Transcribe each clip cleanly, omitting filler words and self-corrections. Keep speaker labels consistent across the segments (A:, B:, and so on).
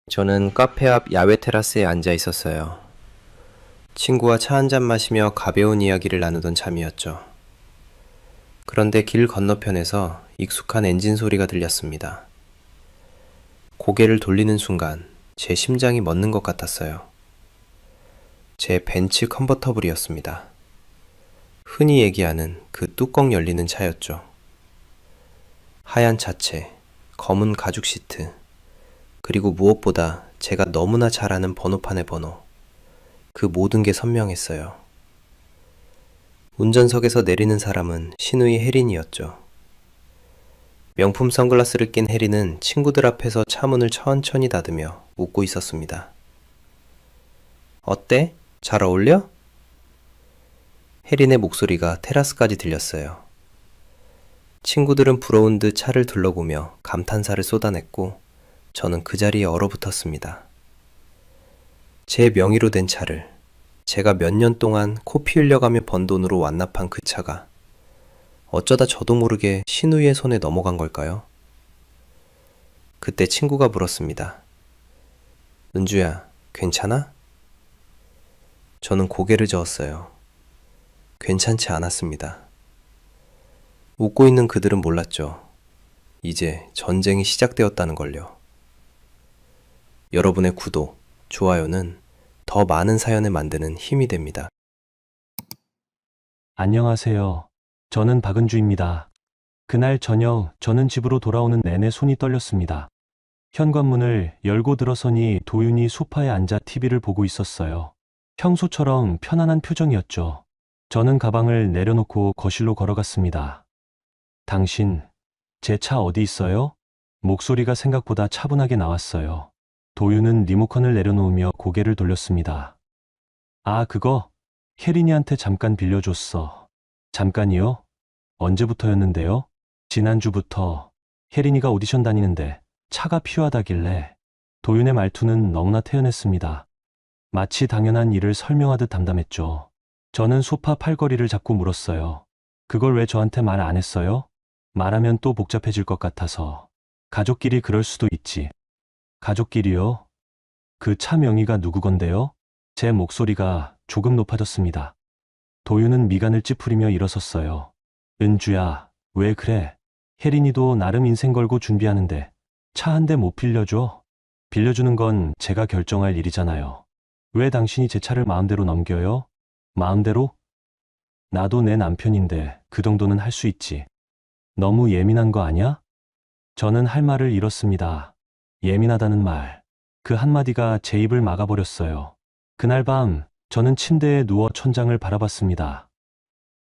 A: 저는 카페 앞 야외 테라스에 앉아 있었어요. 친구와 차 한잔 마시며 가벼운 이야기를 나누던 참이었죠. 그런데 길 건너편에서 익숙한 엔진 소리가 들렸습니다. 고개를 돌리는 순간 제 심장이 멎는 것 같았어요. 제 벤츠 컨버터블이었습니다. 흔히 얘기하는 그 뚜껑 열리는 차였죠. 하얀 차체, 검은 가죽 시트, 그리고 무엇보다 제가 너무나 잘 아는 번호판의 번호. 그 모든 게 선명했어요. 운전석에서 내리는 사람은 신우이 혜린이었죠. 명품 선글라스를 낀 혜린은 친구들 앞에서 차 문을 천천히 닫으며 웃고 있었습니다. 어때? 잘 어울려? 혜린의 목소리가 테라스까지 들렸어요. 친구들은 부러운 듯 차를 둘러보며 감탄사를 쏟아냈고 저는 그 자리에 얼어붙었습니다. 제 명의로 된 차를, 제가 몇 년 동안 코 피 흘려가며 번 돈으로 완납한 그 차가 어쩌다 저도 모르게 신우이의 손에 넘어간 걸까요? 그때 친구가 물었습니다. 은주야, 괜찮아? 저는 고개를 저었어요. 괜찮지 않았습니다. 웃고 있는 그들은 몰랐죠. 이제 전쟁이 시작되었다는 걸요. 여러분의 구독, 좋아요는 더 많은 사연을 만드는 힘이 됩니다.
B: 안녕하세요. 저는 박은주입니다. 그날 저녁 저는 집으로 돌아오는 내내 손이 떨렸습니다. 현관문을 열고 들어서니 도윤이 소파에 앉아 TV를 보고 있었어요. 평소처럼 편안한 표정이었죠. 저는 가방을 내려놓고 거실로 걸어갔습니다. 당신, 제 차 어디 있어요? 목소리가 생각보다 차분하게 나왔어요. 도윤은 리모컨을 내려놓으며 고개를 돌렸습니다. 아, 그거? 혜린이한테 잠깐 빌려줬어. 잠깐이요? 언제부터였는데요? 지난주부터. 혜린이가 오디션 다니는데 차가 필요하다길래. 도윤의 말투는 너무나 태연했습니다. 마치 당연한 일을 설명하듯 담담했죠. 저는 소파 팔걸이를 잡고 물었어요. 그걸 왜 저한테 말 안 했어요? 말하면 또 복잡해질 것 같아서. 가족끼리 그럴 수도 있지. 가족끼리요? 그 차 명의가 누구 건데요? 제 목소리가 조금 높아졌습니다. 도윤은 미간을 찌푸리며 일어섰어요. 은주야, 왜 그래? 혜린이도 나름 인생 걸고 준비하는데 차 한 대 못 빌려줘? 빌려주는 건 제가 결정할 일이잖아요. 왜 당신이 제 차를 마음대로 넘겨요? 마음대로? 나도 내 남편인데 그 정도는 할 수 있지. 너무 예민한 거 아냐? 저는 할 말을 잃었습니다. 예민하다는 말. 그 한마디가 제 입을 막아버렸어요. 그날 밤 저는 침대에 누워 천장을 바라봤습니다.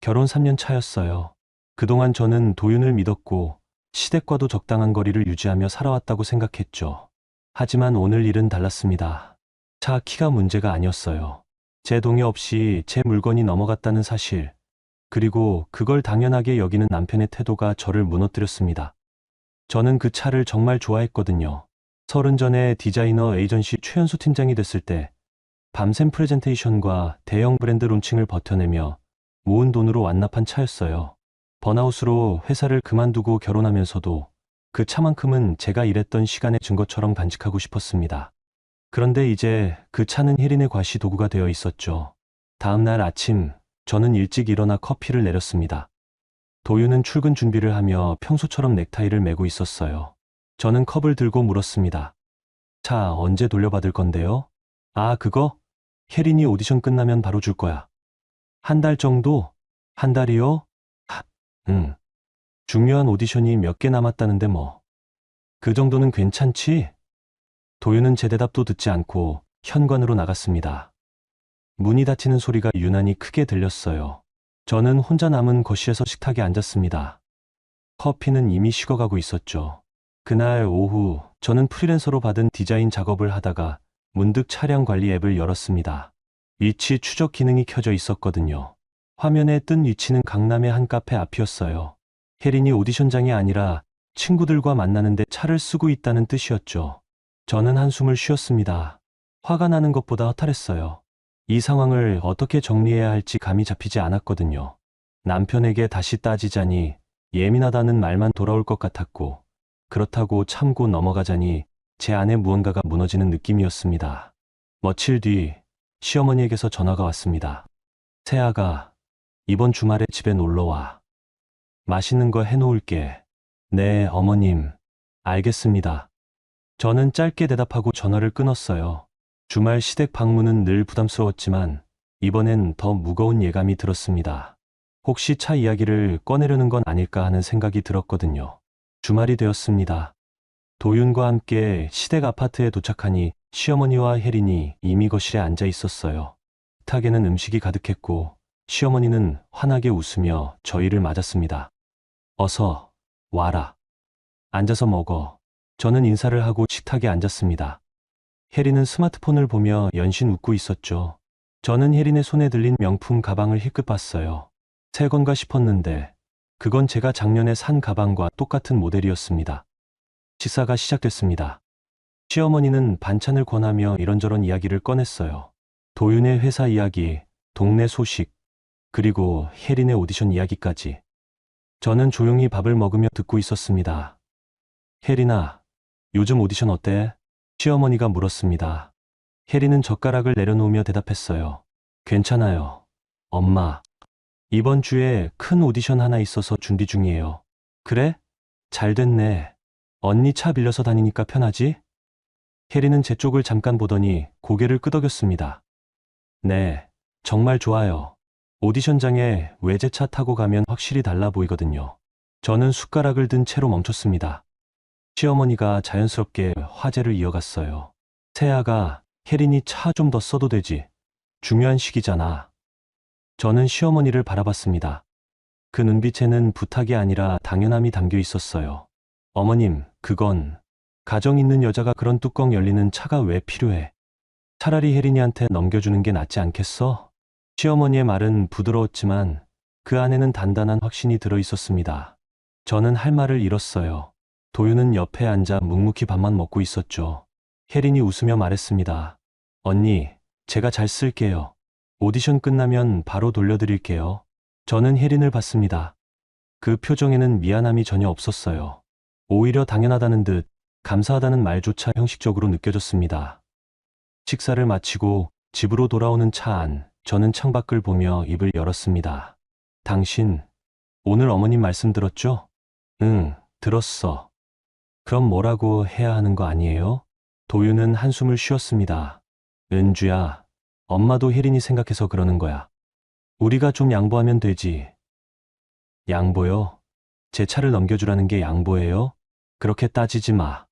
B: 결혼 3년 차였어요. 그동안 저는 도윤을 믿었고 시댁과도 적당한 거리를 유지하며 살아왔다고 생각했죠. 하지만 오늘 일은 달랐습니다. 차 키가 문제가 아니었어요. 제 동의 없이 제 물건이 넘어갔다는 사실, 그리고 그걸 당연하게 여기는 남편의 태도가 저를 무너뜨렸습니다. 저는 그 차를 정말 좋아했거든요. 30 전에 디자이너 에이전시 최연소 팀장이 됐을 때 밤샘 프레젠테이션과 대형 브랜드 론칭을 버텨내며 모은 돈으로 완납한 차였어요. 번아웃으로 회사를 그만두고 결혼하면서도 그 차만큼은 제가 일했던 시간의 증거처럼 간직하고 싶었습니다. 그런데 이제 그 차는 혜린의 과시 도구가 되어 있었죠. 다음 날 아침 저는 일찍 일어나 커피를 내렸습니다. 도윤은 출근 준비를 하며 평소처럼 넥타이를 매고 있었어요. 저는 컵을 들고 물었습니다. 차 언제 돌려받을 건데요? 아, 그거? 혜린이 오디션 끝나면 바로 줄 거야. 한 달 정도? 한 달이요? 응. 중요한 오디션이 몇 개 남았다는데 뭐. 그 정도는 괜찮지? 도윤은 제 대답도 듣지 않고 현관으로 나갔습니다. 문이 닫히는 소리가 유난히 크게 들렸어요. 저는 혼자 남은 거실에서 식탁에 앉았습니다. 커피는 이미 식어가고 있었죠. 그날 오후 저는 프리랜서로 받은 디자인 작업을 하다가 문득 차량 관리 앱을 열었습니다. 위치 추적 기능이 켜져 있었거든요. 화면에 뜬 위치는 강남의 한 카페 앞이었어요. 혜린이 오디션장이 아니라 친구들과 만나는데 차를 쓰고 있다는 뜻이었죠. 저는 한숨을 쉬었습니다. 화가 나는 것보다 허탈했어요. 이 상황을 어떻게 정리해야 할지 감이 잡히지 않았거든요. 남편에게 다시 따지자니 예민하다는 말만 돌아올 것 같았고, 그렇다고 참고 넘어가자니 제 안에 무언가가 무너지는 느낌이었습니다. 며칠 뒤 시어머니에게서 전화가 왔습니다. 세아가 이번 주말에 집에 놀러와. 맛있는 거 해놓을게. 네, 어머님. 알겠습니다. 저는 짧게 대답하고 전화를 끊었어요. 주말 시댁 방문은 늘 부담스러웠지만 이번엔 더 무거운 예감이 들었습니다. 혹시 차 이야기를 꺼내려는 건 아닐까 하는 생각이 들었거든요. 주말이 되었습니다. 도윤과 함께 시댁 아파트에 도착하니 시어머니와 혜린이 이미 거실에 앉아 있었어요. 식탁에는 음식이 가득했고 시어머니는 환하게 웃으며 저희를 맞았습니다. 어서 와라. 앉아서 먹어. 저는 인사를 하고 식탁에 앉았습니다. 혜린은 스마트폰을 보며 연신 웃고 있었죠. 저는 혜린의 손에 들린 명품 가방을 힐끗 봤어요. 새 건가 싶었는데 그건 제가 작년에 산 가방과 똑같은 모델이었습니다. 식사가 시작됐습니다. 시어머니는 반찬을 권하며 이런저런 이야기를 꺼냈어요. 도윤의 회사 이야기, 동네 소식, 그리고 혜린의 오디션 이야기까지. 저는 조용히 밥을 먹으며 듣고 있었습니다. 혜린아, 요즘 오디션 어때? 시어머니가 물었습니다. 혜린은 젓가락을 내려놓으며 대답했어요. 괜찮아요. 엄마, 이번 주에 큰 오디션 하나 있어서 준비 중이에요. 그래? 잘 됐네. 언니 차 빌려서 다니니까 편하지? 혜린은 제 쪽을 잠깐 보더니 고개를 끄덕였습니다. 네, 정말 좋아요. 오디션장에 외제차 타고 가면 확실히 달라 보이거든요. 저는 숟가락을 든 채로 멈췄습니다. 시어머니가 자연스럽게 화제를 이어갔어요. 세아가 혜린이 차 좀 더 써도 되지. 중요한 시기잖아. 저는 시어머니를 바라봤습니다. 그 눈빛에는 부탁이 아니라 당연함이 담겨 있었어요. 어머님, 그건 가정 있는 여자가 그런 뚜껑 열리는 차가 왜 필요해? 차라리 혜린이한테 넘겨주는 게 낫지 않겠어? 시어머니의 말은 부드러웠지만 그 안에는 단단한 확신이 들어 있었습니다. 저는 할 말을 잃었어요. 도윤은 옆에 앉아 묵묵히 밥만 먹고 있었죠. 혜린이 웃으며 말했습니다. 언니, 제가 잘 쓸게요. 오디션 끝나면 바로 돌려드릴게요. 저는 혜린을 봤습니다. 그 표정에는 미안함이 전혀 없었어요. 오히려 당연하다는 듯 감사하다는 말조차 형식적으로 느껴졌습니다. 식사를 마치고 집으로 돌아오는 차 안, 저는 창밖을 보며 입을 열었습니다. 당신, 오늘 어머님 말씀 들었죠? 응, 들었어. 그럼 뭐라고 해야 하는 거 아니에요? 도윤은 한숨을 쉬었습니다. 은주야, 엄마도 혜린이 생각해서 그러는 거야. 우리가 좀 양보하면 되지. 양보요? 제 차를 넘겨주라는 게 양보예요? 그렇게 따지지 마.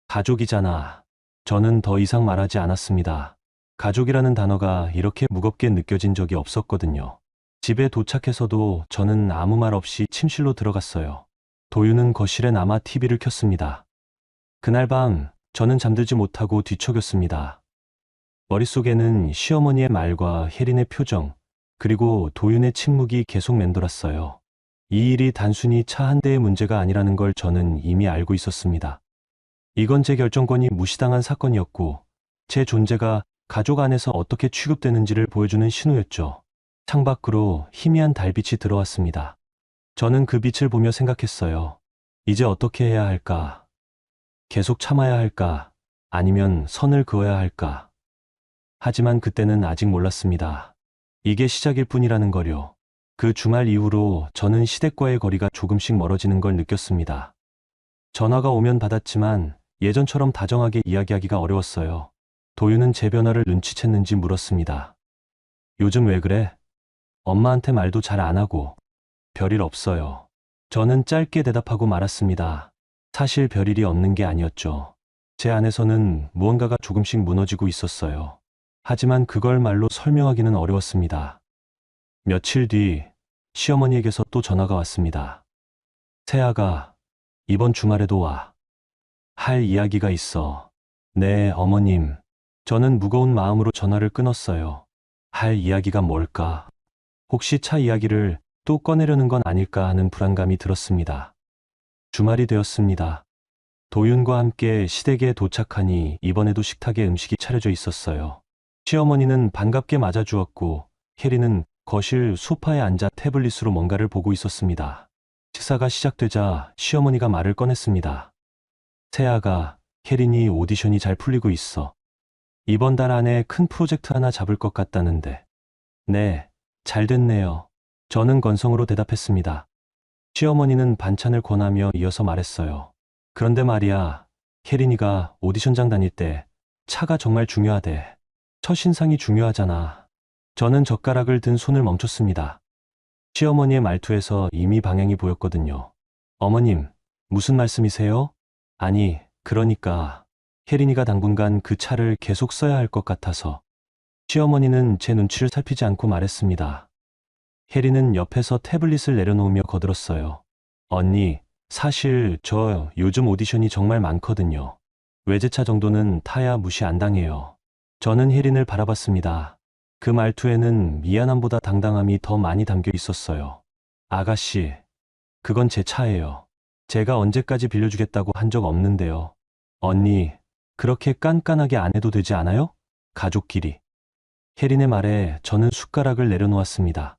B: 가족이잖아. 저는 더 이상 말하지 않았습니다. 가족이라는 단어가 이렇게 무겁게 느껴진 적이 없었거든요. 집에 도착해서도 저는 아무 말 없이 침실로 들어갔어요. 도윤은 거실에 남아 TV를 켰습니다. 그날 밤 저는 잠들지 못하고 뒤척였습니다. 머릿속에는 시어머니의 말과 혜린의 표정, 그리고 도윤의 침묵이 계속 맴돌았어요. 이 일이 단순히 차 한 대의 문제가 아니라는 걸 저는 이미 알고 있었습니다. 이건 제 결정권이 무시당한 사건이었고 제 존재가 가족 안에서 어떻게 취급되는지를 보여주는 신호였죠. 창밖으로 희미한 달빛이 들어왔습니다. 저는 그 빛을 보며 생각했어요. 이제 어떻게 해야 할까? 계속 참아야 할까? 아니면 선을 그어야 할까? 하지만 그때는 아직 몰랐습니다. 이게 시작일 뿐이라는 거요. 그 주말 이후로 저는 시댁과의 거리가 조금씩 멀어지는 걸 느꼈습니다. 전화가 오면 받았지만 예전처럼 다정하게 이야기하기가 어려웠어요. 도윤은 제 변화를 눈치챘는지 물었습니다. 요즘 왜 그래? 엄마한테 말도 잘 안 하고. 별일 없어요. 저는 짧게 대답하고 말았습니다. 사실 별일이 없는 게 아니었죠. 제 안에서는 무언가가 조금씩 무너지고 있었어요. 하지만 그걸 말로 설명하기는 어려웠습니다. 며칠 뒤 시어머니에게서 또 전화가 왔습니다. 세아가 이번 주말에도 와. 할 이야기가 있어. 네, 어머님. 저는 무거운 마음으로 전화를 끊었어요. 할 이야기가 뭘까? 혹시 차 이야기를 또 꺼내려는 건 아닐까 하는 불안감이 들었습니다. 주말이 되었습니다. 도윤과 함께 시댁에 도착하니 이번에도 식탁에 음식이 차려져 있었어요. 시어머니는 반갑게 맞아주었고 혜린은 거실 소파에 앉아 태블릿으로 뭔가를 보고 있었습니다. 식사가 시작되자 시어머니가 말을 꺼냈습니다. 세아가 혜린이 오디션이 잘 풀리고 있어. 이번 달 안에 큰 프로젝트 하나 잡을 것 같다는데. 네, 잘 됐네요. 저는 건성으로 대답했습니다. 시어머니는 반찬을 권하며 이어서 말했어요. 그런데 말이야, 혜린이가 오디션장 다닐 때 차가 정말 중요하대. 첫인상이 중요하잖아. 저는 젓가락을 든 손을 멈췄습니다. 시어머니의 말투에서 이미 방향이 보였거든요. 어머님, 무슨 말씀이세요? 아니, 그러니까 혜린이가 당분간 그 차를 계속 써야 할 것 같아서. 시어머니는 제 눈치를 살피지 않고 말했습니다. 혜린은 옆에서 태블릿을 내려놓으며 거들었어요. 언니, 사실 저 요즘 오디션이 정말 많거든요. 외제차 정도는 타야 무시 안 당해요. 저는 혜린을 바라봤습니다. 그 말투에는 미안함보다 당당함이 더 많이 담겨 있었어요. 아가씨, 그건 제 차예요. 제가 언제까지 빌려주겠다고 한 적 없는데요. 언니, 그렇게 깐깐하게 안 해도 되지 않아요? 가족끼리. 혜린의 말에 저는 숟가락을 내려놓았습니다.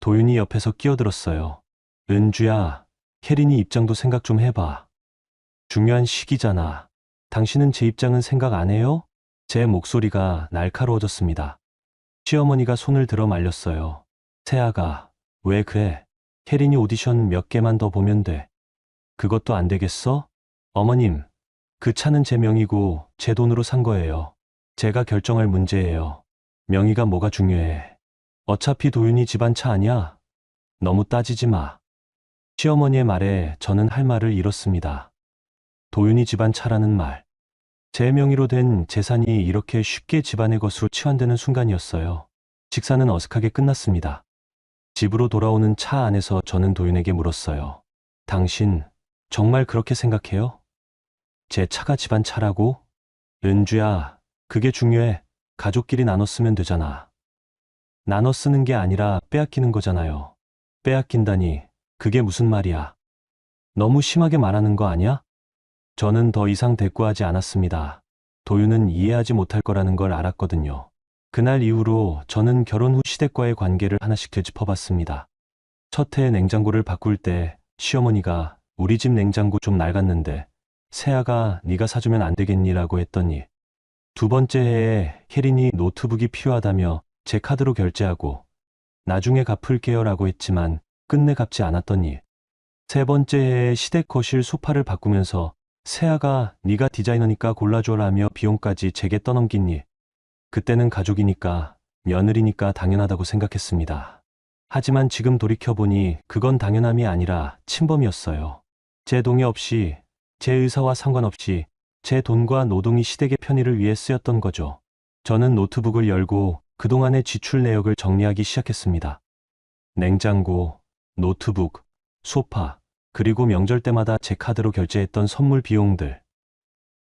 B: 도윤이 옆에서 끼어들었어요. 은주야, 혜린이 입장도 생각 좀 해봐. 중요한 시기잖아. 당신은 제 입장은 생각 안 해요? 제 목소리가 날카로워졌습니다. 시어머니가 손을 들어 말렸어요. 세아가, 왜 그래? 혜린이 오디션 몇 개만 더 보면 돼. 그것도 안 되겠어? 어머님, 그 차는 제 명의고 제 돈으로 산 거예요. 제가 결정할 문제예요. 명의가 뭐가 중요해. 어차피 도윤이 집안 차 아니야? 너무 따지지 마. 시어머니의 말에 저는 할 말을 잃었습니다. 도윤이 집안 차라는 말. 제 명의로 된 재산이 이렇게 쉽게 집안의 것으로 치환되는 순간이었어요. 식사는 어색하게 끝났습니다. 집으로 돌아오는 차 안에서 저는 도윤에게 물었어요. 당신 정말 그렇게 생각해요? 제 차가 집안 차라고? 은주야, 그게 중요해. 가족끼리 나눠 쓰면 되잖아. 나눠 쓰는 게 아니라 빼앗기는 거잖아요. 빼앗긴다니, 그게 무슨 말이야? 너무 심하게 말하는 거 아니야? 저는 더 이상 대꾸하지 않았습니다. 도윤은 이해하지 못할 거라는 걸 알았거든요. 그날 이후로 저는 결혼 후 시댁과의 관계를 하나씩 되짚어봤습니다. 첫 해 냉장고를 바꿀 때 시어머니가 우리 집 냉장고 좀 낡았는데 세아가 네가 사주면 안 되겠니라고 했더니, 두 번째 해에 혜린이 노트북이 필요하다며 제 카드로 결제하고 나중에 갚을게요라고 했지만 끝내 갚지 않았더니, 세 번째 해에 시댁 거실 소파를 바꾸면서 세아가 네가 디자이너니까 골라줘라며 비용까지 제게 떠넘기니, 그때는 가족이니까 며느리니까 당연하다고 생각했습니다. 하지만 지금 돌이켜보니 그건 당연함이 아니라 침범이었어요. 제 동의 없이, 제 의사와 상관없이 제 돈과 노동이 시댁의 편의를 위해 쓰였던 거죠. 저는 노트북을 열고 그동안의 지출 내역을 정리하기 시작했습니다. 냉장고, 노트북, 소파, 그리고 명절 때마다 제 카드로 결제했던 선물 비용들.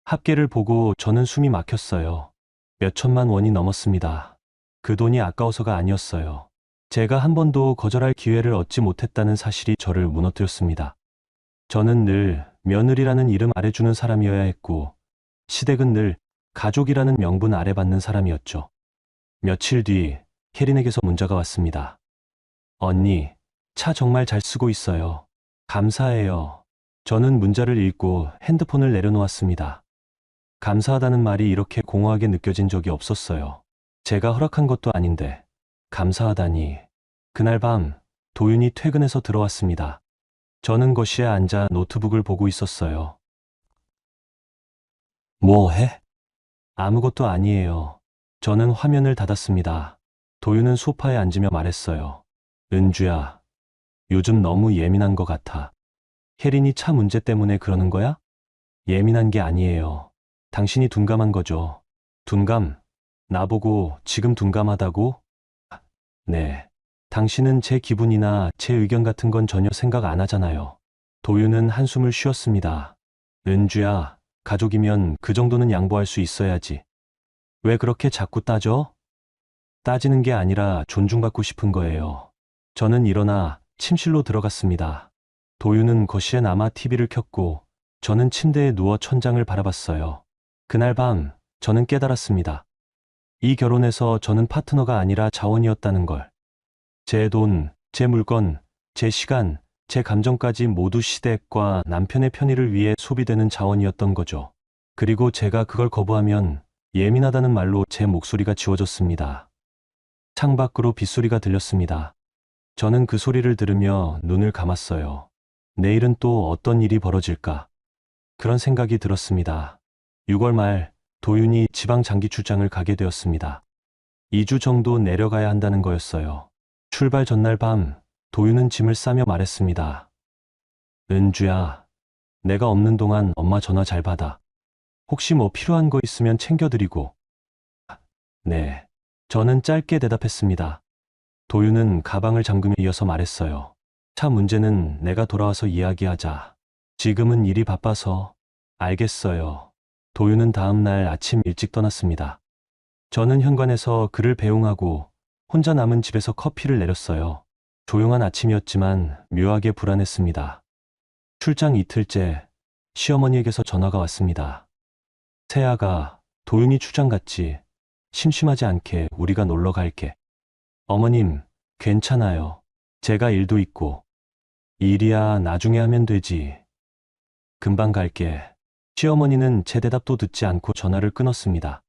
B: 합계를 보고 저는 숨이 막혔어요. 몇 천만 원이 넘었습니다. 그 돈이 아까워서가 아니었어요. 제가 한 번도 거절할 기회를 얻지 못했다는 사실이 저를 무너뜨렸습니다. 저는 늘 며느리라는 이름 아래 주는 사람이어야 했고, 시댁은 늘 가족이라는 명분 아래 받는 사람이었죠. 며칠 뒤 혜린에게서 문자가 왔습니다. 언니, 차 정말 잘 쓰고 있어요. 감사해요. 저는 문자를 읽고 핸드폰을 내려놓았습니다. 감사하다는 말이 이렇게 공허하게 느껴진 적이 없었어요. 제가 허락한 것도 아닌데 감사하다니. 그날 밤 도윤이 퇴근해서 들어왔습니다. 저는 거실에 앉아 노트북을 보고 있었어요. 뭐 해? 아무것도 아니에요. 저는 화면을 닫았습니다. 도윤은 소파에 앉으며 말했어요. 은주야, 요즘 너무 예민한 것 같아. 혜린이 차 문제 때문에 그러는 거야? 예민한 게 아니에요. 당신이 둔감한 거죠. 둔감? 나보고 지금 둔감하다고? 네. 당신은 제 기분이나 제 의견 같은 건 전혀 생각 안 하잖아요. 도윤은 한숨을 쉬었습니다. 은주야, 가족이면 그 정도는 양보할 수 있어야지. 왜 그렇게 자꾸 따져? 따지는 게 아니라 존중받고 싶은 거예요. 저는 일어나 침실로 들어갔습니다. 도윤은 거실에 남아 TV를 켰고 저는 침대에 누워 천장을 바라봤어요. 그날 밤 저는 깨달았습니다. 이 결혼에서 저는 파트너가 아니라 자원이었다는 걸. 제 돈, 제 물건, 제 시간, 제 감정까지 모두 시댁과 남편의 편의를 위해 소비되는 자원이었던 거죠. 그리고 제가 그걸 거부하면 예민하다는 말로 제 목소리가 지워졌습니다. 창밖으로 빗소리가 들렸습니다. 저는 그 소리를 들으며 눈을 감았어요. 내일은 또 어떤 일이 벌어질까? 그런 생각이 들었습니다. 6월 말 도윤이 지방 장기 출장을 가게 되었습니다. 2주 정도 내려가야 한다는 거였어요. 출발 전날 밤 도윤은 짐을 싸며 말했습니다. 은주야, 내가 없는 동안 엄마 전화 잘 받아. 혹시 뭐 필요한 거 있으면 챙겨드리고. 네. 저는 짧게 대답했습니다. 도윤은 가방을 잠그며 이어서 말했어요. 차 문제는 내가 돌아와서 이야기하자. 지금은 일이 바빠서. 알겠어요. 도윤은 다음 날 아침 일찍 떠났습니다. 저는 현관에서 그를 배웅하고 혼자 남은 집에서 커피를 내렸어요. 조용한 아침이었지만 묘하게 불안했습니다. 출장 이틀째 시어머니에게서 전화가 왔습니다. 세아가, 도윤이 출장 갔지. 심심하지 않게 우리가 놀러 갈게. 어머님, 괜찮아요. 제가 일도 있고. 일이야 나중에 하면 되지. 금방 갈게. 시어머니는 제 대답도 듣지 않고 전화를 끊었습니다.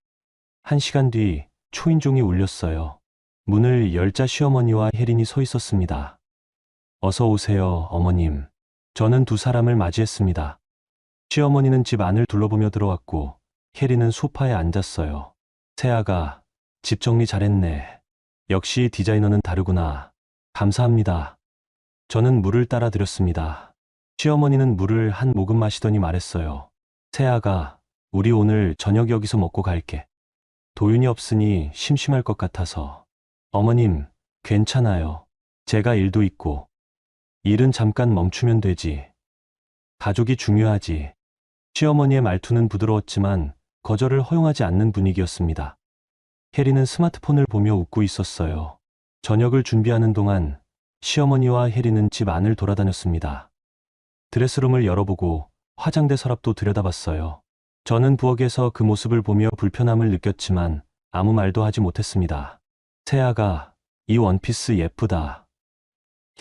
B: 1시간 뒤 초인종이 울렸어요. 문을 열자 시어머니와 혜린이 서 있었습니다. 어서 오세요, 어머님. 저는 두 사람을 맞이했습니다. 시어머니는 집 안을 둘러보며 들어왔고 혜린은 소파에 앉았어요. 세아가, 집 정리 잘했네. 역시 디자이너는 다르구나. 감사합니다. 저는 물을 따라 드렸습니다. 시어머니는 물을 한 모금 마시더니 말했어요. 세아가, 우리 오늘 저녁 여기서 먹고 갈게. 도윤이 없으니 심심할 것 같아서. 어머님, 괜찮아요. 제가 일도 있고. 일은 잠깐 멈추면 되지. 가족이 중요하지. 시어머니의 말투는 부드러웠지만 거절을 허용하지 않는 분위기였습니다. 혜리는 스마트폰을 보며 웃고 있었어요. 저녁을 준비하는 동안 시어머니와 혜리는 집 안을 돌아다녔습니다. 드레스룸을 열어보고 화장대 서랍도 들여다봤어요. 저는 부엌에서 그 모습을 보며 불편함을 느꼈지만 아무 말도 하지 못했습니다. 세아가, 이 원피스 예쁘다.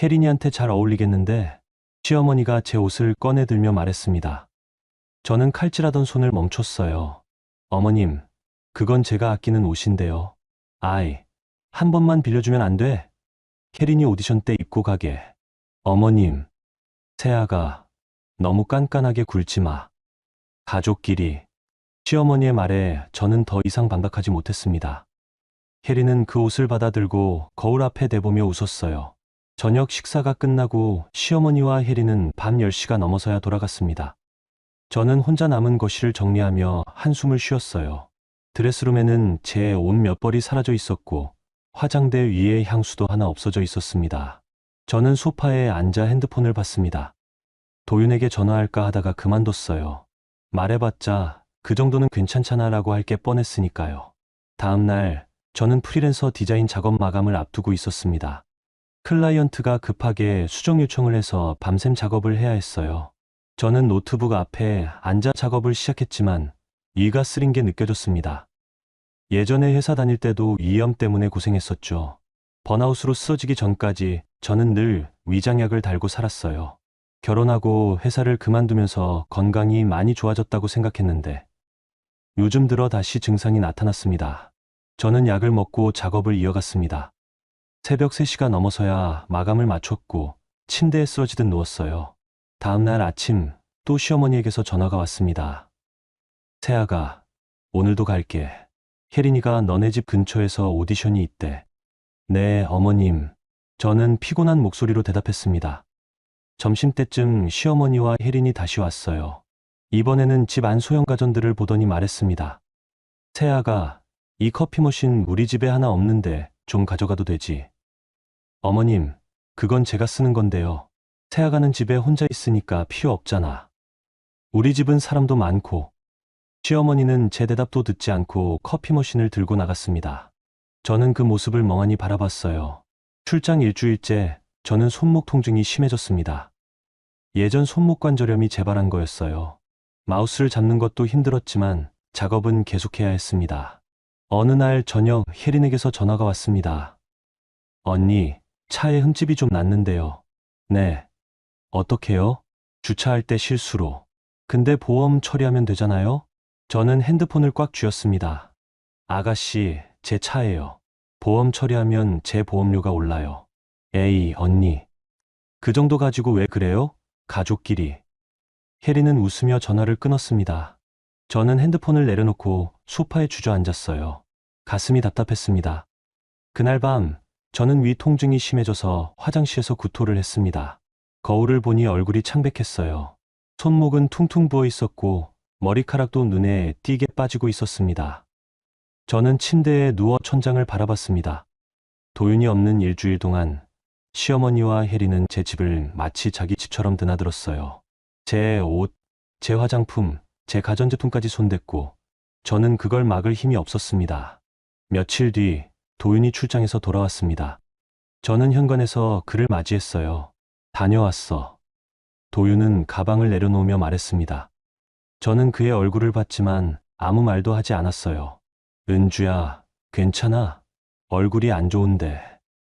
B: 혜린이한테 잘 어울리겠는데? 시어머니가 제 옷을 꺼내들며 말했습니다. 저는 칼질하던 손을 멈췄어요. 어머님, 그건 제가 아끼는 옷인데요. 아이, 한 번만 빌려주면 안 돼? 혜린이 오디션 때 입고 가게. 어머님, 세아가, 너무 깐깐하게 굴지 마. 가족끼리. 시어머니의 말에 저는 더 이상 반박하지 못했습니다. 혜린은 그 옷을 받아들고 거울 앞에 대보며 웃었어요. 저녁 식사가 끝나고 시어머니와 혜린은 밤 10시가 넘어서야 돌아갔습니다. 저는 혼자 남은 거실을 정리하며 한숨을 쉬었어요. 드레스룸에는 제 옷 몇 벌이 사라져 있었고 화장대 위에 향수도 하나 없어져 있었습니다. 저는 소파에 앉아 핸드폰을 봤습니다. 도윤에게 전화할까 하다가 그만뒀어요. 말해봤자 그 정도는 괜찮잖아 라고 할 게 뻔했으니까요. 다음 날 저는 프리랜서 디자인 작업 마감을 앞두고 있었습니다. 클라이언트가 급하게 수정 요청을 해서 밤샘 작업을 해야 했어요. 저는 노트북 앞에 앉아 작업을 시작했지만 위가 쓰린 게 느껴졌습니다. 예전에 회사 다닐 때도 위염 때문에 고생했었죠. 번아웃으로 쓰러지기 전까지 저는 늘 위장약을 달고 살았어요. 결혼하고 회사를 그만두면서 건강이 많이 좋아졌다고 생각했는데 요즘 들어 다시 증상이 나타났습니다. 저는 약을 먹고 작업을 이어갔습니다. 새벽 3시가 넘어서야 마감을 마쳤고 침대에 쓰러지듯 누웠어요. 다음 날 아침 또 시어머니에게서 전화가 왔습니다. 세아가, 오늘도 갈게. 혜린이가 너네 집 근처에서 오디션이 있대. 네, 어머님. 저는 피곤한 목소리로 대답했습니다. 점심때쯤 시어머니와 혜린이 다시 왔어요. 이번에는 집 안 소형 가전들을 보더니 말했습니다. 세아가, 이 커피 머신 우리 집에 하나 없는데 좀 가져가도 되지. 어머님, 그건 제가 쓰는 건데요. 세아가는 집에 혼자 있으니까 필요 없잖아. 우리 집은 사람도 많고. 시어머니는 제 대답도 듣지 않고 커피 머신을 들고 나갔습니다. 저는 그 모습을 멍하니 바라봤어요. 출장 일주일째 저는 손목 통증이 심해졌습니다. 예전 손목 관절염이 재발한 거였어요. 마우스를 잡는 것도 힘들었지만 작업은 계속해야 했습니다. 어느 날 저녁 혜린에게서 전화가 왔습니다. 언니, 차에 흠집이 좀 났는데요. 네. 어떡해요? 주차할 때 실수로. 근데 보험 처리하면 되잖아요? 저는 핸드폰을 꽉 쥐었습니다. 아가씨, 제 차예요. 보험 처리하면 제 보험료가 올라요. 에이, 언니. 그 정도 가지고 왜 그래요? 가족끼리. 혜리는 웃으며 전화를 끊었습니다. 저는 핸드폰을 내려놓고 소파에 주저앉았어요. 가슴이 답답했습니다. 그날 밤, 저는 위 통증이 심해져서 화장실에서 구토를 했습니다. 거울을 보니 얼굴이 창백했어요. 손목은 퉁퉁 부어 있었고, 머리카락도 눈에 띄게 빠지고 있었습니다. 저는 침대에 누워 천장을 바라봤습니다. 도윤이 없는 일주일 동안 시어머니와 혜리는 제 집을 마치 자기 집처럼 드나들었어요. 제 옷, 제 화장품, 제 가전제품까지 손댔고 저는 그걸 막을 힘이 없었습니다. 며칠 뒤 도윤이 출장에서 돌아왔습니다. 저는 현관에서 그를 맞이했어요. 다녀왔어. 도윤은 가방을 내려놓으며 말했습니다. 저는 그의 얼굴을 봤지만 아무 말도 하지 않았어요. 은주야, 괜찮아? 얼굴이 안 좋은데.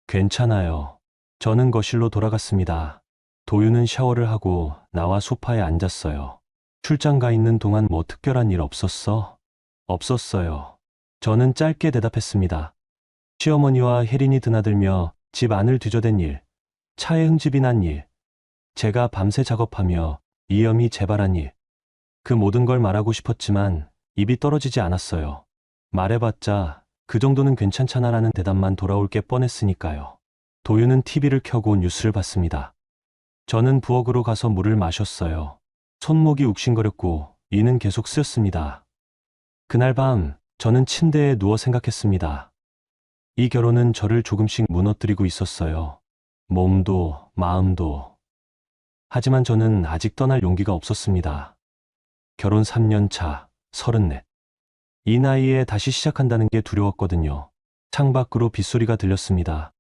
B: 괜찮아요. 저는 거실로 돌아갔습니다. 도윤은 샤워를 하고 나와 소파에 앉았어요. 출장 가 있는 동안 뭐 특별한 일 없었어? 없었어요. 저는 짧게 대답했습니다. 시어머니와 혜린이 드나들며 집 안을 뒤져댄 일, 차에 흠집이 난 일, 제가 밤새 작업하며 위험이 재발한 일. 그 모든 걸 말하고 싶었지만 입이 떨어지지 않았어요. 말해봤자 그 정도는 괜찮잖아라는 대답만 돌아올 게 뻔했으니까요. 도윤은 TV를 켜고 뉴스를 봤습니다. 저는 부엌으로 가서 물을 마셨어요. 손목이 욱신거렸고 이는 계속 쓰였습니다. 그날 밤 저는 침대에 누워 생각했습니다. 이 결혼은 저를 조금씩 무너뜨리고 있었어요. 몸도 마음도. 하지만 저는 아직 떠날 용기가 없었습니다. 결혼 3년 차, 34. 이 나이에 다시 시작한다는 게 두려웠거든요. 창밖으로 빗소리가 들렸습니다.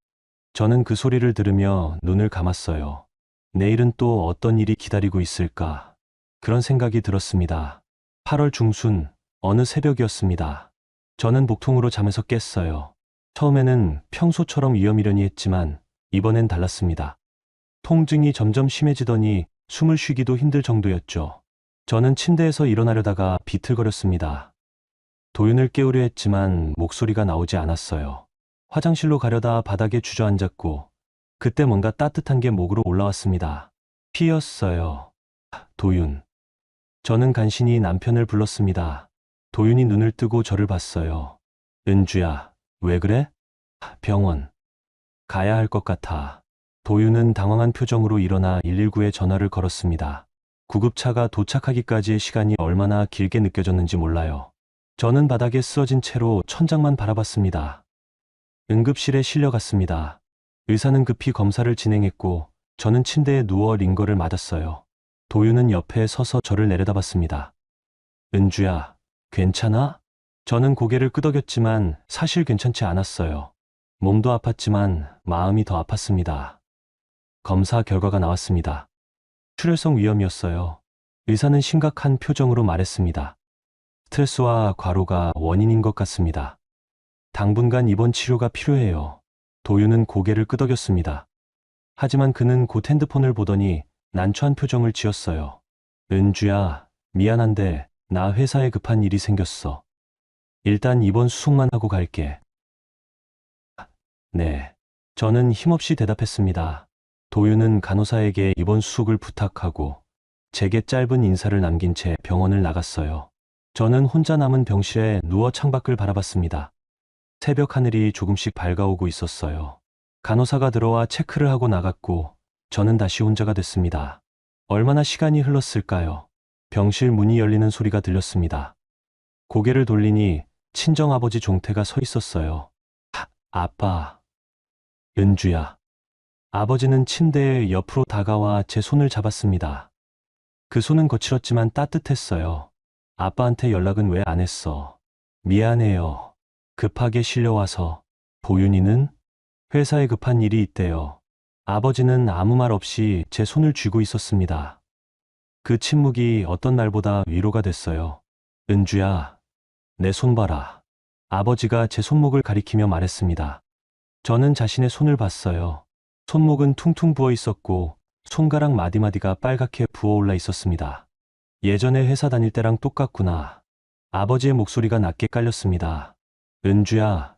B: 저는 그 소리를 들으며 눈을 감았어요. 내일은 또 어떤 일이 기다리고 있을까? 그런 생각이 들었습니다. 8월 중순, 어느 새벽이었습니다. 저는 복통으로 잠에서 깼어요. 처음에는 평소처럼 위험이려니 했지만 이번엔 달랐습니다. 통증이 점점 심해지더니 숨을 쉬기도 힘들 정도였죠. 저는 침대에서 일어나려다가 비틀거렸습니다. 도윤을 깨우려 했지만 목소리가 나오지 않았어요. 화장실로 가려다 바닥에 주저앉았고 그때 뭔가 따뜻한 게 목으로 올라왔습니다. 피였어요. 도윤. 저는 간신히 남편을 불렀습니다. 도윤이 눈을 뜨고 저를 봤어요. 은주야, 왜 그래? 병원. 가야 할 것 같아. 도윤은 당황한 표정으로 일어나 119에 전화를 걸었습니다. 구급차가 도착하기까지의 시간이 얼마나 길게 느껴졌는지 몰라요. 저는 바닥에 쓰러진 채로 천장만 바라봤습니다. 응급실에 실려갔습니다. 의사는 급히 검사를 진행했고 저는 침대에 누워 링거를 맞았어요. 도윤은 옆에 서서 저를 내려다봤습니다. 은주야, 괜찮아? 저는 고개를 끄덕였지만 사실 괜찮지 않았어요. 몸도 아팠지만 마음이 더 아팠습니다. 검사 결과가 나왔습니다. 출혈성 위염이었어요. 의사는 심각한 표정으로 말했습니다. 스트레스와 과로가 원인인 것 같습니다. 당분간 입원 치료가 필요해요. 도윤은 고개를 끄덕였습니다. 하지만 그는 곧 핸드폰을 보더니 난처한 표정을 지었어요. 은주야, 미안한데 나 회사에 급한 일이 생겼어. 일단 입원 수속만 하고 갈게. 네. 저는 힘없이 대답했습니다. 도윤은 간호사에게 입원 수속을 부탁하고 제게 짧은 인사를 남긴 채 병원을 나갔어요. 저는 혼자 남은 병실에 누워 창밖을 바라봤습니다. 새벽 하늘이 조금씩 밝아오고 있었어요. 간호사가 들어와 체크를 하고 나갔고 저는 다시 혼자가 됐습니다. 얼마나 시간이 흘렀을까요? 병실 문이 열리는 소리가 들렸습니다. 고개를 돌리니 친정아버지 종태가 서 있었어요. 아빠. 은주야. 아버지는 침대에 옆으로 다가와 제 손을 잡았습니다. 그 손은 거칠었지만 따뜻했어요. 아빠한테 연락은 왜 안 했어? 미안해요. 급하게 실려와서. 도윤이는? 회사에 급한 일이 있대요. 아버지는 아무 말 없이 제 손을 쥐고 있었습니다. 그 침묵이 어떤 말보다 위로가 됐어요. 은주야, 내 손 봐라. 아버지가 제 손목을 가리키며 말했습니다. 저는 자신의 손을 봤어요. 손목은 퉁퉁 부어 있었고 손가락 마디마디가 빨갛게 부어올라 있었습니다. 예전에 회사 다닐 때랑 똑같구나. 아버지의 목소리가 낮게 깔렸습니다. 은주야,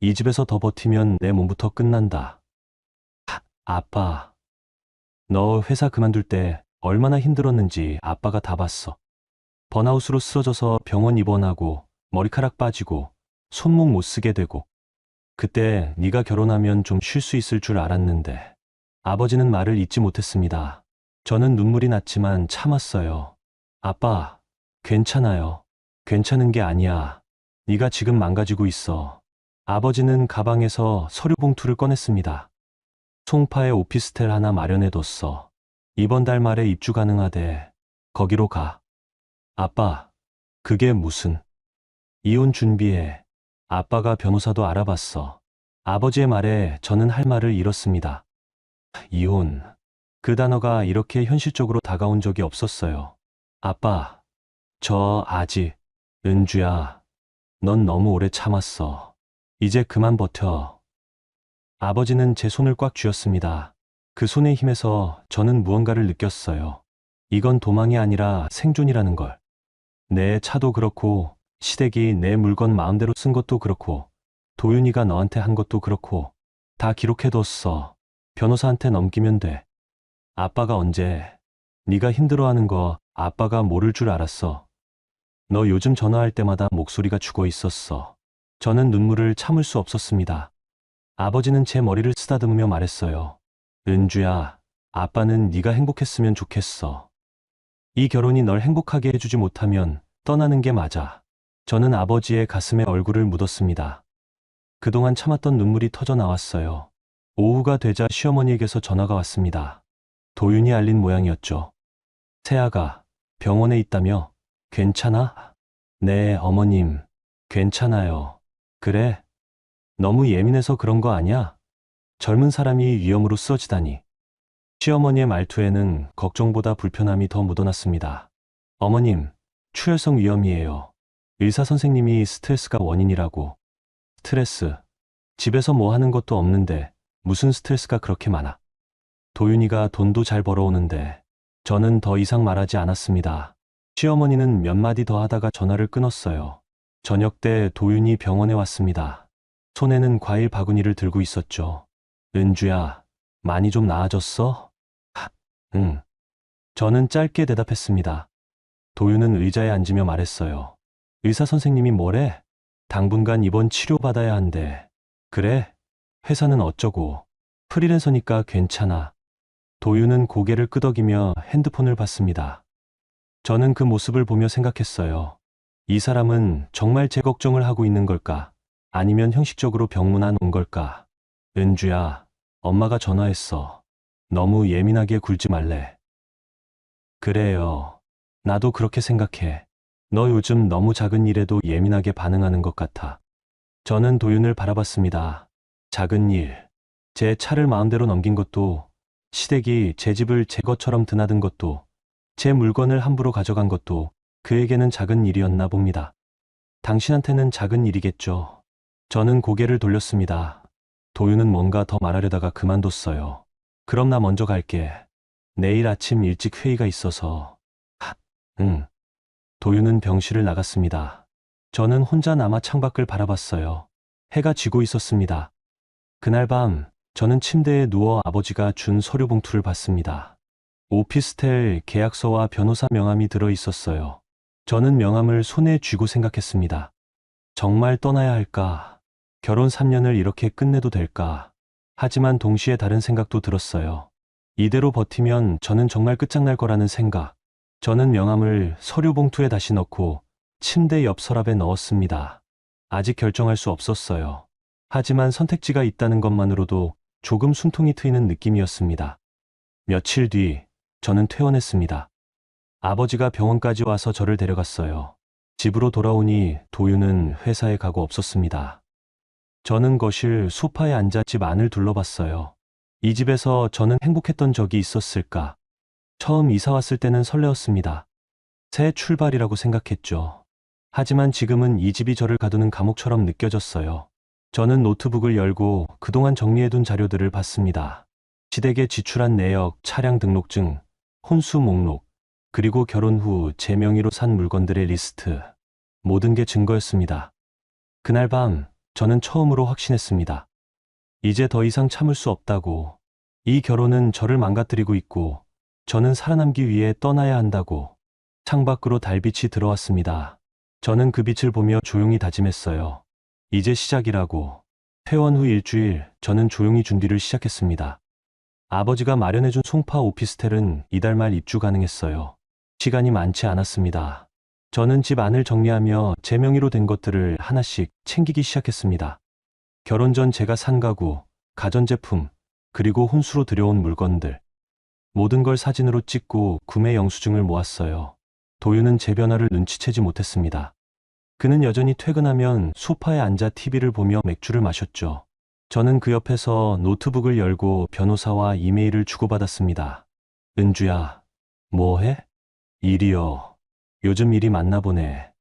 B: 이 집에서 더 버티면 내 몸부터 끝난다. 아빠, 너 회사 그만둘 때 얼마나 힘들었는지 아빠가 다 봤어. 번아웃으로 쓰러져서 병원 입원하고 머리카락 빠지고 손목 못 쓰게 되고 그때 네가 결혼하면 좀 쉴 수 있을 줄 알았는데 아버지는 말을 잇지 못했습니다. 저는 눈물이 났지만 참았어요. 아빠, 괜찮아요. 괜찮은 게 아니야. 네가 지금 망가지고 있어. 아버지는 가방에서 서류 봉투를 꺼냈습니다. 송파에 오피스텔 하나 마련해뒀어. 이번 달 말에 입주 가능하대. 거기로 가. 아빠, 그게 무슨? 이혼 준비해. 아빠가 변호사도 알아봤어. 아버지의 말에 저는 할 말을 잃었습니다. 이혼. 그 단어가 이렇게 현실적으로 다가온 적이 없었어요. 아빠, 저 아직, 은주야, 넌 너무 오래 참았어. 이제 그만 버텨. 아버지는 제 손을 꽉 쥐었습니다. 그 손의 힘에서 저는 무언가를 느꼈어요. 이건 도망이 아니라 생존이라는 걸. 내 차도 그렇고, 시댁이 내 물건 마음대로 쓴 것도 그렇고, 도윤이가 너한테 한 것도 그렇고, 다 기록해뒀어. 변호사한테 넘기면 돼. 아빠가 언제, 네가 힘들어하는 거 아빠가 모를 줄 알았어. 너 요즘 전화할 때마다 목소리가 죽어 있었어. 저는 눈물을 참을 수 없었습니다. 아버지는 제 머리를 쓰다듬으며 말했어요. 은주야, 아빠는 네가 행복했으면 좋겠어. 이 결혼이 널 행복하게 해주지 못하면 떠나는 게 맞아. 저는 아버지의 가슴에 얼굴을 묻었습니다. 그동안 참았던 눈물이 터져 나왔어요. 오후가 되자 시어머니에게서 전화가 왔습니다. 도윤이 알린 모양이었죠. 세아가 병원에 있다며? 괜찮아? 네, 어머님. 괜찮아요. 그래? 너무 예민해서 그런 거 아니야? 젊은 사람이 위험으로 쓰러지다니. 시어머니의 말투에는 걱정보다 불편함이 더 묻어났습니다. 어머님, 추혈성 위험이에요. 의사 선생님이 스트레스가 원인이라고. 스트레스. 집에서 뭐 하는 것도 없는데 무슨 스트레스가 그렇게 많아. 도윤이가 돈도 잘 벌어오는데. 저는 더 이상 말하지 않았습니다. 시어머니는 몇 마디 더 하다가 전화를 끊었어요. 저녁 때 도윤이 병원에 왔습니다. 손에는 과일 바구니를 들고 있었죠. 은주야, 많이 좀 나아졌어? 응. 저는 짧게 대답했습니다. 도윤은 의자에 앉으며 말했어요. 의사 선생님이 뭐래? 당분간 입원 치료받아야 한대. 그래? 회사는 어쩌고? 프리랜서니까 괜찮아. 도윤은 고개를 끄덕이며 핸드폰을 봤습니다. 저는 그 모습을 보며 생각했어요. 이 사람은 정말 제 걱정을 하고 있는 걸까? 아니면 형식적으로 병문안 온 걸까? 은주야, 엄마가 전화했어. 너무 예민하게 굴지 말래. 그래요. 나도 그렇게 생각해. 너 요즘 너무 작은 일에도 예민하게 반응하는 것 같아. 저는 도윤을 바라봤습니다. 작은 일. 제 차를 마음대로 넘긴 것도, 시댁이 제 집을 제 것처럼 드나든 것도, 제 물건을 함부로 가져간 것도 그에게는 작은 일이었나 봅니다. 당신한테는 작은 일이겠죠. 저는 고개를 돌렸습니다. 도윤은 뭔가 더 말하려다가 그만뒀어요. 그럼 나 먼저 갈게. 내일 아침 일찍 회의가 있어서. 응. 도윤은 병실을 나갔습니다. 저는 혼자 남아 창밖을 바라봤어요. 해가 지고 있었습니다. 그날 밤 저는 침대에 누워 아버지가 준 서류 봉투를 봤습니다. 오피스텔 계약서와 변호사 명함이 들어 있었어요. 저는 명함을 손에 쥐고 생각했습니다. 정말 떠나야 할까? 결혼 3년을 이렇게 끝내도 될까? 하지만 동시에 다른 생각도 들었어요. 이대로 버티면 저는 정말 끝장날 거라는 생각. 저는 명함을 서류 봉투에 다시 넣고 침대 옆 서랍에 넣었습니다. 아직 결정할 수 없었어요. 하지만 선택지가 있다는 것만으로도 조금 숨통이 트이는 느낌이었습니다. 며칠 뒤 저는 퇴원했습니다. 아버지가 병원까지 와서 저를 데려갔어요. 집으로 돌아오니 도윤은 회사에 가고 없었습니다. 저는 거실 소파에 앉아 집 안을 둘러봤어요. 이 집에서 저는 행복했던 적이 있었을까? 처음 이사 왔을 때는 설레었습니다. 새 출발이라고 생각했죠. 하지만 지금은 이 집이 저를 가두는 감옥처럼 느껴졌어요. 저는 노트북을 열고 그동안 정리해둔 자료들을 봤습니다. 시댁에 지출한 내역, 차량 등록증, 혼수 목록, 그리고 결혼 후 제 명의로 산 물건들의 리스트. 모든 게 증거였습니다. 그날 밤 저는 처음으로 확신했습니다. 이제 더 이상 참을 수 없다고. 이 결혼은 저를 망가뜨리고 있고 저는 살아남기 위해 떠나야 한다고. 창밖으로 달빛이 들어왔습니다. 저는 그 빛을 보며 조용히 다짐했어요. 이제 시작이라고. 퇴원 후 일주일 저는 조용히 준비를 시작했습니다. 아버지가 마련해준 송파 오피스텔은 이달 말 입주 가능했어요. 시간이 많지 않았습니다. 저는 집 안을 정리하며 제 명의로 된 것들을 하나씩 챙기기 시작했습니다. 결혼 전 제가 산 가구, 가전제품, 그리고 혼수로 들여온 물건들. 모든 걸 사진으로 찍고 구매 영수증을 모았어요. 도윤은 제 변화를 눈치채지 못했습니다. 그는 여전히 퇴근하면 소파에 앉아 TV를 보며 맥주를 마셨죠. 저는 그 옆에서 노트북을 열고 변호사와 이메일을 주고받았습니다. 은주야, 뭐 해? 일이요. 요즘 일이 많나 보네.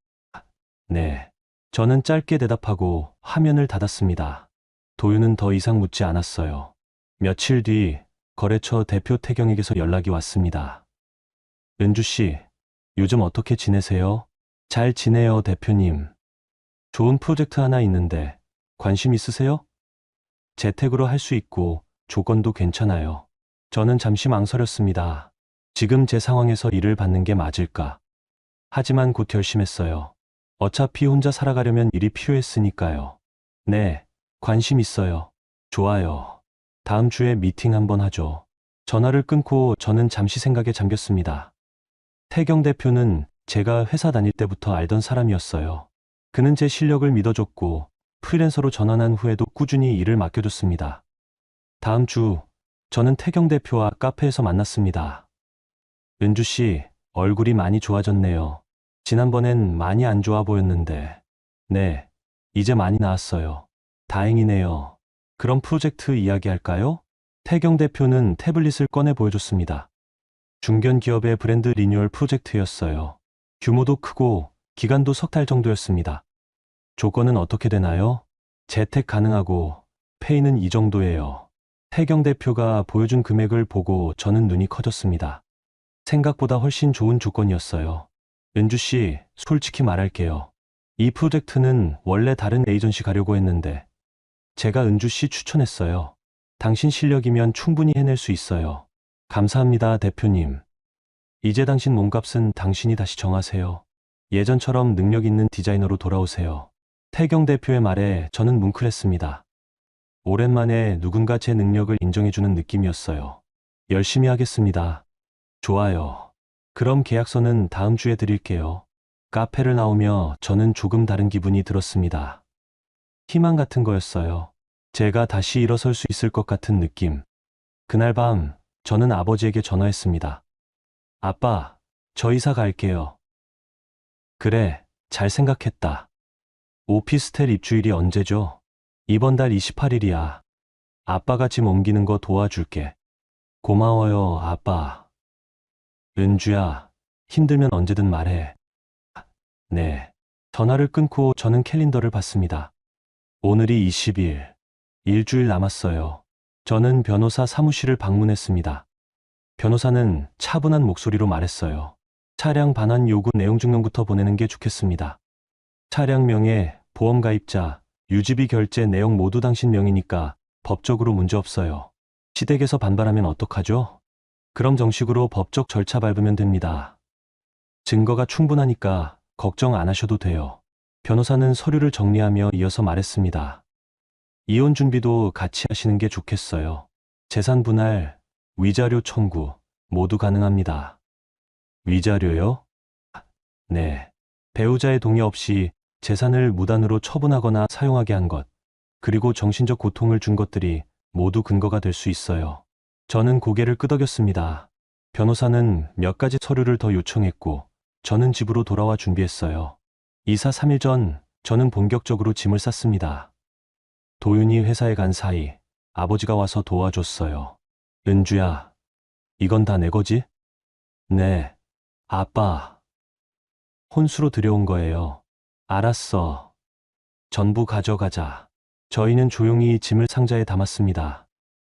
B: 네. 저는 짧게 대답하고 화면을 닫았습니다. 도윤은 더 이상 묻지 않았어요. 며칠 뒤 거래처 대표 태경에게서 연락이 왔습니다. 은주 씨, 요즘 어떻게 지내세요? 잘 지내요, 대표님. 좋은 프로젝트 하나 있는데 관심 있으세요? 재택으로 할 수 있고 조건도 괜찮아요. 저는 잠시 망설였습니다. 지금 제 상황에서 일을 받는 게 맞을까? 하지만 곧 결심했어요. 어차피 혼자 살아가려면 일이 필요했으니까요. 네, 관심 있어요. 좋아요. 다음 주에 미팅 한번 하죠. 전화를 끊고 저는 잠시 생각에 잠겼습니다. 태경 대표는 제가 회사 다닐 때부터 알던 사람이었어요. 그는 제 실력을 믿어줬고 프리랜서로 전환한 후에도 꾸준히 일을 맡겨줬습니다. 다음 주 저는 태경 대표와 카페에서 만났습니다. 은주 씨, 얼굴이 많이 좋아졌네요. 지난번엔 많이 안 좋아 보였는데. 네, 이제 많이 나았어요. 다행이네요. 그럼 프로젝트 이야기할까요? 태경 대표는 태블릿을 꺼내 보여줬습니다. 중견기업의 브랜드 리뉴얼 프로젝트였어요. 규모도 크고 기간도 석 달 정도였습니다. 조건은 어떻게 되나요? 재택 가능하고 페이는 이 정도예요. 태경 대표가 보여준 금액을 보고 저는 눈이 커졌습니다. 생각보다 훨씬 좋은 조건이었어요. 은주 씨, 솔직히 말할게요. 이 프로젝트는 원래 다른 에이전시 가려고 했는데 제가 은주 씨 추천했어요. 당신 실력이면 충분히 해낼 수 있어요. 감사합니다, 대표님. 이제 당신 몸값은 당신이 다시 정하세요. 예전처럼 능력 있는 디자이너로 돌아오세요. 태경 대표의 말에 저는 뭉클했습니다. 오랜만에 누군가 제 능력을 인정해주는 느낌이었어요. 열심히 하겠습니다. 좋아요. 그럼 계약서는 다음 주에 드릴게요. 카페를 나오며 저는 조금 다른 기분이 들었습니다. 희망 같은 거였어요. 제가 다시 일어설 수 있을 것 같은 느낌. 그날 밤 저는 아버지에게 전화했습니다. 아빠, 저 이사 갈게요. 그래, 잘 생각했다. 오피스텔 입주일이 언제죠? 이번 달 28일이야. 아빠가 짐 옮기는 거 도와줄게. 고마워요, 아빠. 은주야, 힘들면 언제든 말해. 네. 전화를 끊고 저는 캘린더를 봤습니다. 오늘이 20일. 일주일 남았어요. 저는 변호사 사무실을 방문했습니다. 변호사는 차분한 목소리로 말했어요. 차량 반환 요구 내용 증명부터 보내는 게 좋겠습니다. 차량 명의, 보험 가입자, 유지비 결제 내용 모두 당신 명이니까 법적으로 문제 없어요. 시댁에서 반발하면 어떡하죠? 그럼 정식으로 법적 절차 밟으면 됩니다. 증거가 충분하니까 걱정 안 하셔도 돼요. 변호사는 서류를 정리하며 이어서 말했습니다. 이혼 준비도 같이 하시는 게 좋겠어요. 재산 분할, 위자료 청구 모두 가능합니다. 위자료요? 네. 배우자의 동의 없이 재산을 무단으로 처분하거나 사용하게 한 것, 그리고 정신적 고통을 준 것들이 모두 근거가 될 수 있어요. 저는 고개를 끄덕였습니다. 변호사는 몇 가지 서류를 더 요청했고, 저는 집으로 돌아와 준비했어요. 이사 3일 전, 저는 본격적으로 짐을 쌌습니다. 도윤이 회사에 간 사이, 아버지가 와서 도와줬어요. 은주야, 이건 다 내 거지? 네, 아빠. 혼수로 들여온 거예요. 알았어. 전부 가져가자. 저희는 조용히 짐을 상자에 담았습니다.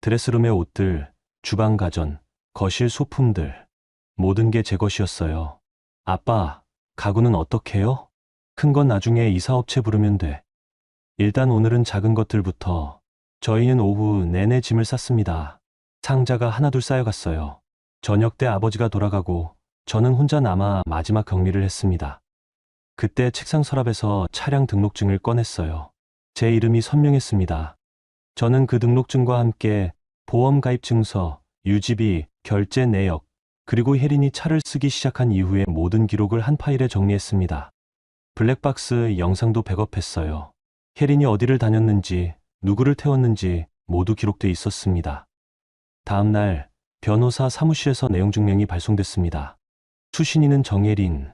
B: 드레스룸의 옷들, 주방 가전, 거실 소품들, 모든 게 제 것이었어요. 아빠, 가구는 어떻게 해요? 큰 건 나중에 이사업체 부르면 돼. 일단 오늘은 작은 것들부터. 저희는 오후 내내 짐을 쌌습니다. 상자가 하나둘 쌓여갔어요. 저녁 때 아버지가 돌아가고 저는 혼자 남아 마지막 격리를 했습니다. 그때 책상 서랍에서 차량 등록증을 꺼냈어요. 제 이름이 선명했습니다. 저는 그 등록증과 함께 보험 가입 증서, 유지비, 결제 내역, 그리고 혜린이 차를 쓰기 시작한 이후의 모든 기록을 한 파일에 정리했습니다. 블랙박스 영상도 백업했어요. 혜린이 어디를 다녔는지, 누구를 태웠는지 모두 기록돼 있었습니다. 다음 날 변호사 사무실에서 내용 증명이 발송됐습니다. 수신인은 정혜린.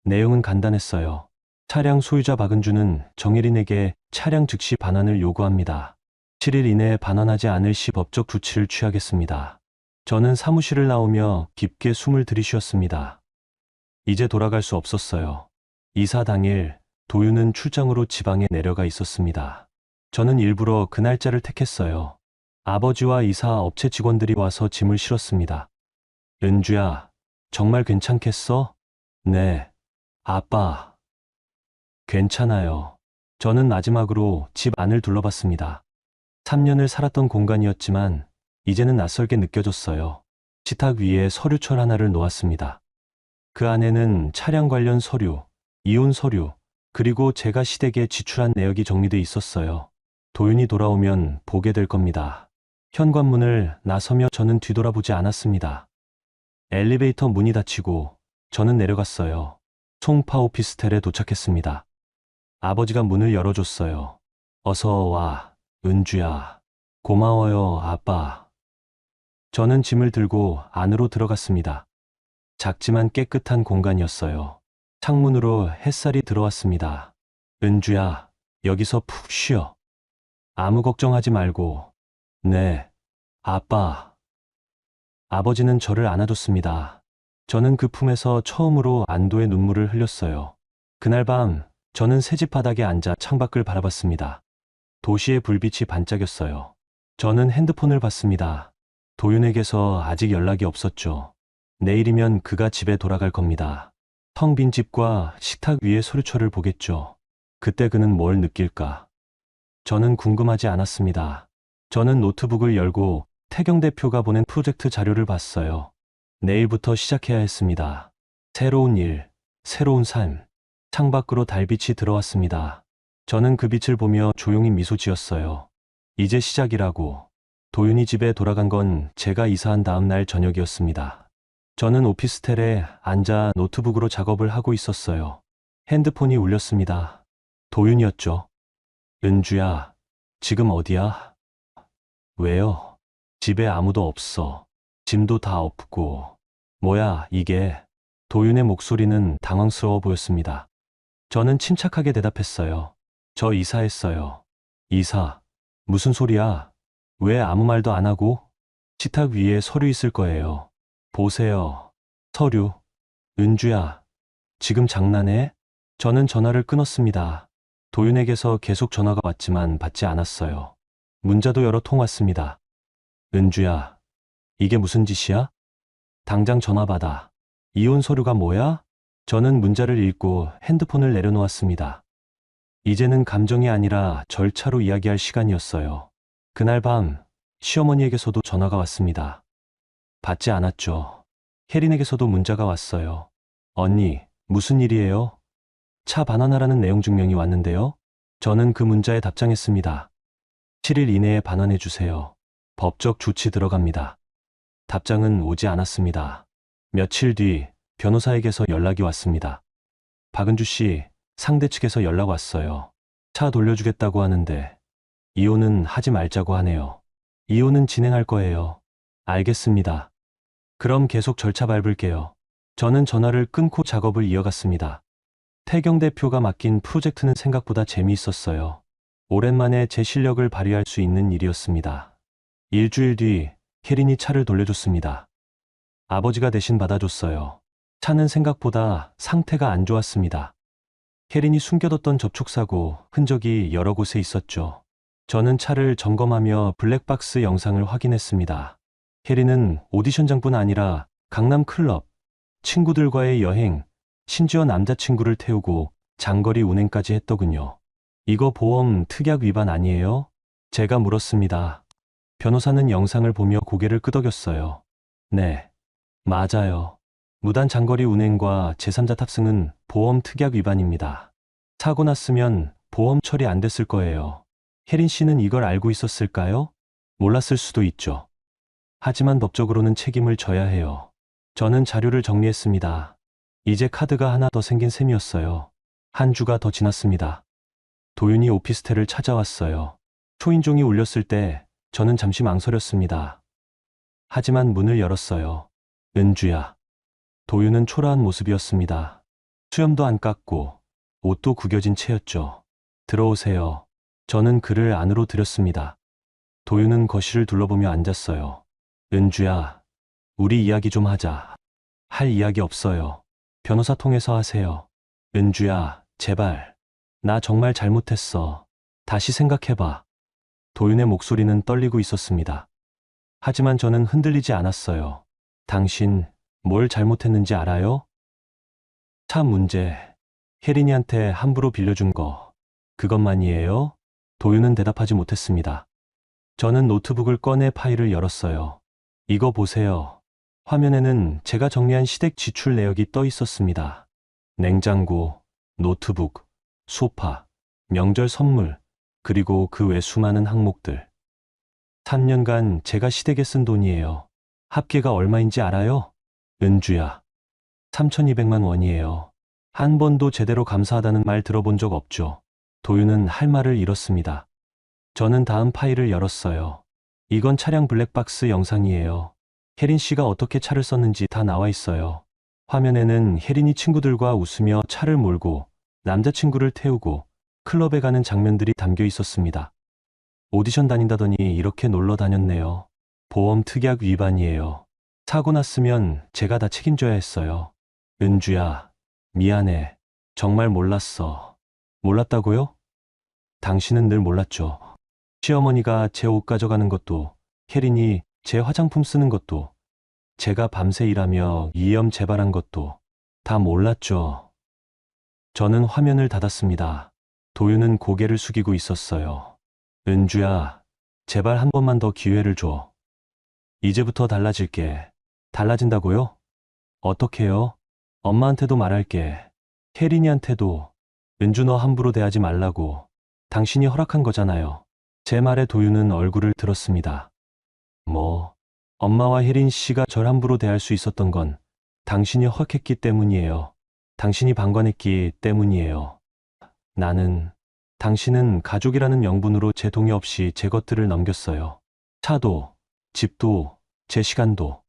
B: 내용은 간단했어요. 차량 소유자 박은주는 정혜린에게 차량 즉시 반환을 요구합니다. 7일 이내에 반환하지 않을 시 법적 조치를 취하겠습니다. 저는 사무실을 나오며 깊게 숨을 들이쉬었습니다. 이제 돌아갈 수 없었어요. 이사 당일 도윤은 출장으로 지방에 내려가 있었습니다. 저는 일부러 그 날짜를 택했어요. 아버지와 이사 업체 직원들이 와서 짐을 실었습니다. 은주야, 정말 괜찮겠어? 네, 아빠. 괜찮아요. 저는 마지막으로 집 안을 둘러봤습니다. 3년을 살았던 공간이었지만 이제는 낯설게 느껴졌어요. 식탁 위에 서류철 하나를 놓았습니다. 그 안에는 차량 관련 서류, 이혼 서류, 그리고 제가 시댁에 지출한 내역이 정리돼 있었어요. 도윤이 돌아오면 보게 될 겁니다. 현관문을 나서며 저는 뒤돌아보지 않았습니다. 엘리베이터 문이 닫히고 저는 내려갔어요. 송파 오피스텔에 도착했습니다. 아버지가 문을 열어줬어요. 어서 와, 은주야. 고마워요, 아빠. 저는 짐을 들고 안으로 들어갔습니다. 작지만 깨끗한 공간이었어요. 창문으로 햇살이 들어왔습니다. 은주야, 여기서 푹 쉬어. 아무 걱정하지 말고. 네, 아빠. 아버지는 저를 안아줬습니다. 저는 그 품에서 처음으로 안도의 눈물을 흘렸어요. 그날 밤 저는 새집 바닥에 앉아 창밖을 바라봤습니다. 도시의 불빛이 반짝였어요. 저는 핸드폰을 봤습니다. 도윤에게서 아직 연락이 없었죠. 내일이면 그가 집에 돌아갈 겁니다. 텅 빈 집과 식탁 위의 서류철을 보겠죠. 그때 그는 뭘 느낄까? 저는 궁금하지 않았습니다. 저는 노트북을 열고 태경 대표가 보낸 프로젝트 자료를 봤어요. 내일부터 시작해야 했습니다. 새로운 일, 새로운 삶. 창밖으로 달빛이 들어왔습니다. 저는 그 빛을 보며 조용히 미소 지었어요. 이제 시작이라고. 도윤이 집에 돌아간 건 제가 이사한 다음 날 저녁이었습니다. 저는 오피스텔에 앉아 노트북으로 작업을 하고 있었어요. 핸드폰이 울렸습니다. 도윤이었죠. 은주야, 지금 어디야? 왜요? 집에 아무도 없어. 짐도 다 없고. 뭐야, 이게. 도윤의 목소리는 당황스러워 보였습니다. 저는 침착하게 대답했어요. 저 이사했어요. 이사? 무슨 소리야? 왜 아무 말도 안 하고? 식탁 위에 서류 있을 거예요. 보세요. 서류. 은주야, 지금 장난해? 저는 전화를 끊었습니다. 도윤에게서 계속 전화가 왔지만 받지 않았어요. 문자도 여러 통 왔습니다. 은주야, 이게 무슨 짓이야? 당장 전화 받아. 이혼 서류가 뭐야? 저는 문자를 읽고 핸드폰을 내려놓았습니다. 이제는 감정이 아니라 절차로 이야기할 시간이었어요. 그날 밤 시어머니에게서도 전화가 왔습니다. 받지 않았죠. 혜린에게서도 문자가 왔어요. 언니, 무슨 일이에요? 차 반환하라는 내용 증명이 왔는데요. 저는 그 문자에 답장했습니다. 7일 이내에 반환해 주세요. 법적 조치 들어갑니다. 답장은 오지 않았습니다. 며칠 뒤 변호사에게서 연락이 왔습니다. 박은주 씨, 상대 측에서 연락 왔어요. 차 돌려주겠다고 하는데 이혼은 하지 말자고 하네요. 이혼은 진행할 거예요. 알겠습니다. 그럼 계속 절차 밟을게요. 저는 전화를 끊고 작업을 이어갔습니다. 태경 대표가 맡긴 프로젝트는 생각보다 재미있었어요. 오랜만에 제 실력을 발휘할 수 있는 일이었습니다. 일주일 뒤 혜린이 차를 돌려줬습니다. 아버지가 대신 받아줬어요. 차는 생각보다 상태가 안 좋았습니다. 혜린이 숨겨뒀던 접촉사고 흔적이 여러 곳에 있었죠. 저는 차를 점검하며 블랙박스 영상을 확인했습니다. 혜린은 오디션장뿐 아니라 강남 클럽, 친구들과의 여행, 심지어 남자친구를 태우고 장거리 운행까지 했더군요. 이거 보험 특약 위반 아니에요? 제가 물었습니다. 변호사는 영상을 보며 고개를 끄덕였어요. 네, 맞아요. 무단 장거리 운행과 제3자 탑승은 보험 특약 위반입니다. 사고 났으면 보험 처리 안 됐을 거예요. 혜린 씨는 이걸 알고 있었을까요? 몰랐을 수도 있죠. 하지만 법적으로는 책임을 져야 해요. 저는 자료를 정리했습니다. 이제 카드가 하나 더 생긴 셈이었어요. 한 주가 더 지났습니다. 도윤이 오피스텔을 찾아왔어요. 초인종이 울렸을 때 저는 잠시 망설였습니다. 하지만 문을 열었어요. 은주야. 도윤은 초라한 모습이었습니다. 수염도 안 깎고 옷도 구겨진 채였죠. 들어오세요. 저는 그를 안으로 들였습니다. 도윤은 거실을 둘러보며 앉았어요. 은주야, 우리 이야기 좀 하자. 할 이야기 없어요. 변호사 통해서 하세요. 은주야, 제발. 나 정말 잘못했어. 다시 생각해봐. 도윤의 목소리는 떨리고 있었습니다. 하지만 저는 흔들리지 않았어요. 당신, 뭘 잘못했는지 알아요? 차 문제. 혜린이한테 함부로 빌려준 거. 그것만이에요? 도윤은 대답하지 못했습니다. 저는 노트북을 꺼내 파일을 열었어요. 이거 보세요. 화면에는 제가 정리한 시댁 지출 내역이 떠 있었습니다. 냉장고, 노트북, 소파, 명절 선물, 그리고 그 외 수많은 항목들. 3년간 제가 시댁에 쓴 돈이에요. 합계가 얼마인지 알아요? 은주야. 3,200만 원이에요. 한 번도 제대로 감사하다는 말 들어본 적 없죠. 도윤은 할 말을 잃었습니다. 저는 다음 파일을 열었어요. 이건 차량 블랙박스 영상이에요. 혜린 씨가 어떻게 차를 썼는지 다 나와 있어요. 화면에는 혜린이 친구들과 웃으며 차를 몰고 남자친구를 태우고 클럽에 가는 장면들이 담겨 있었습니다. 오디션 다닌다더니 이렇게 놀러 다녔네요. 보험 특약 위반이에요. 사고 났으면 제가 다 책임져야 했어요. 은주야, 미안해. 정말 몰랐어. 몰랐다고요? 당신은 늘 몰랐죠. 시어머니가 제 옷 가져가는 것도, 혜린이 제 화장품 쓰는 것도, 제가 밤새 일하며 이염 재발한 것도 다 몰랐죠. 저는 화면을 닫았습니다. 도윤은 고개를 숙이고 있었어요. 은주야, 제발 한 번만 더 기회를 줘. 이제부터 달라질게. 달라진다고요? 어떻게요? 엄마한테도 말할게. 혜린이한테도. 은주 너 함부로 대하지 말라고. 당신이 허락한 거잖아요. 제 말에 도윤은 얼굴을 들었습니다. 뭐, 엄마와 혜린 씨가 절 함부로 대할 수 있었던 건 당신이 허락했기 때문이에요. 당신이 방관했기 때문이에요. 당신은 가족이라는 명분으로 제 동의 없이 제 것들을 넘겼어요. 차도, 집도, 제 시간도.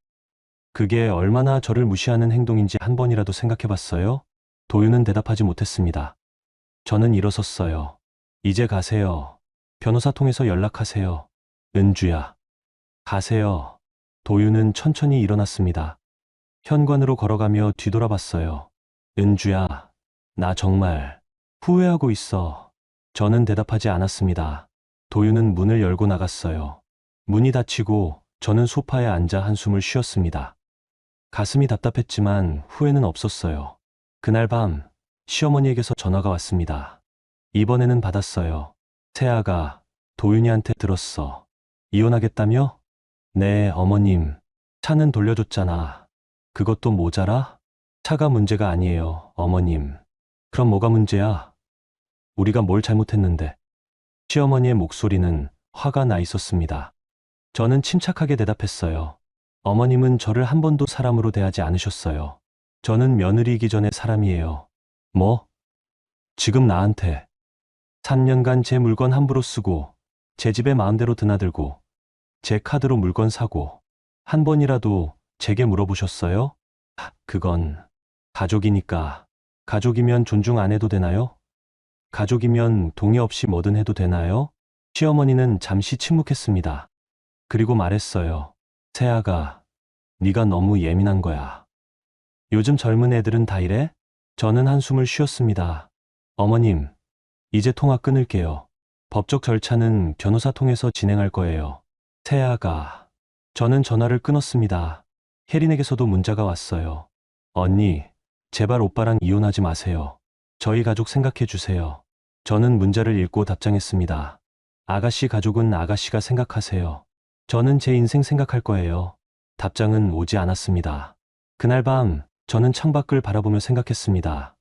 B: 그게 얼마나 저를 무시하는 행동인지 한 번이라도 생각해 봤어요? 도윤은 대답하지 못했습니다. 저는 일어섰어요. 이제 가세요. 변호사 통해서 연락하세요. 은주야. 가세요. 도윤은 천천히 일어났습니다. 현관으로 걸어가며 뒤돌아봤어요. 은주야, 나 정말 후회하고 있어. 저는 대답하지 않았습니다. 도윤은 문을 열고 나갔어요. 문이 닫히고 저는 소파에 앉아 한숨을 쉬었습니다. 가슴이 답답했지만 후회는 없었어요. 그날 밤 시어머니에게서 전화가 왔습니다. 이번에는 받았어요. 세아가 도윤이한테 들었어. 이혼하겠다며? 네, 어머님. 차는 돌려줬잖아. 그것도 모자라? 차가 문제가 아니에요, 어머님. 그럼 뭐가 문제야? 우리가 뭘 잘못했는데? 시어머니의 목소리는 화가 나 있었습니다. 저는 침착하게 대답했어요. 어머님은 저를 한 번도 사람으로 대하지 않으셨어요. 저는 며느리이기 전에 사람이에요. 뭐? 지금 나한테 3년간 제 물건 함부로 쓰고 제 집에 마음대로 드나들고 제 카드로 물건 사고 한 번이라도 제게 물어보셨어요? 그건 가족이니까. 가족이면 존중 안 해도 되나요? 가족이면 동의 없이 뭐든 해도 되나요? 시어머니는 잠시 침묵했습니다. 그리고 말했어요. 세아가, 네가 너무 예민한 거야. 요즘 젊은 애들은 다 이래? 저는 한숨을 쉬었습니다. 어머님, 이제 통화 끊을게요. 법적 절차는 변호사 통해서 진행할 거예요. 세아가, 저는 전화를 끊었습니다. 혜린에게서도 문자가 왔어요. 언니, 제발 오빠랑 이혼하지 마세요. 저희 가족 생각해 주세요. 저는 문자를 읽고 답장했습니다. 아가씨 가족은 아가씨가 생각하세요. 저는 제 인생 생각할 거예요. 답장은 오지 않았습니다. 그날 밤 저는 창밖을 바라보며 생각했습니다.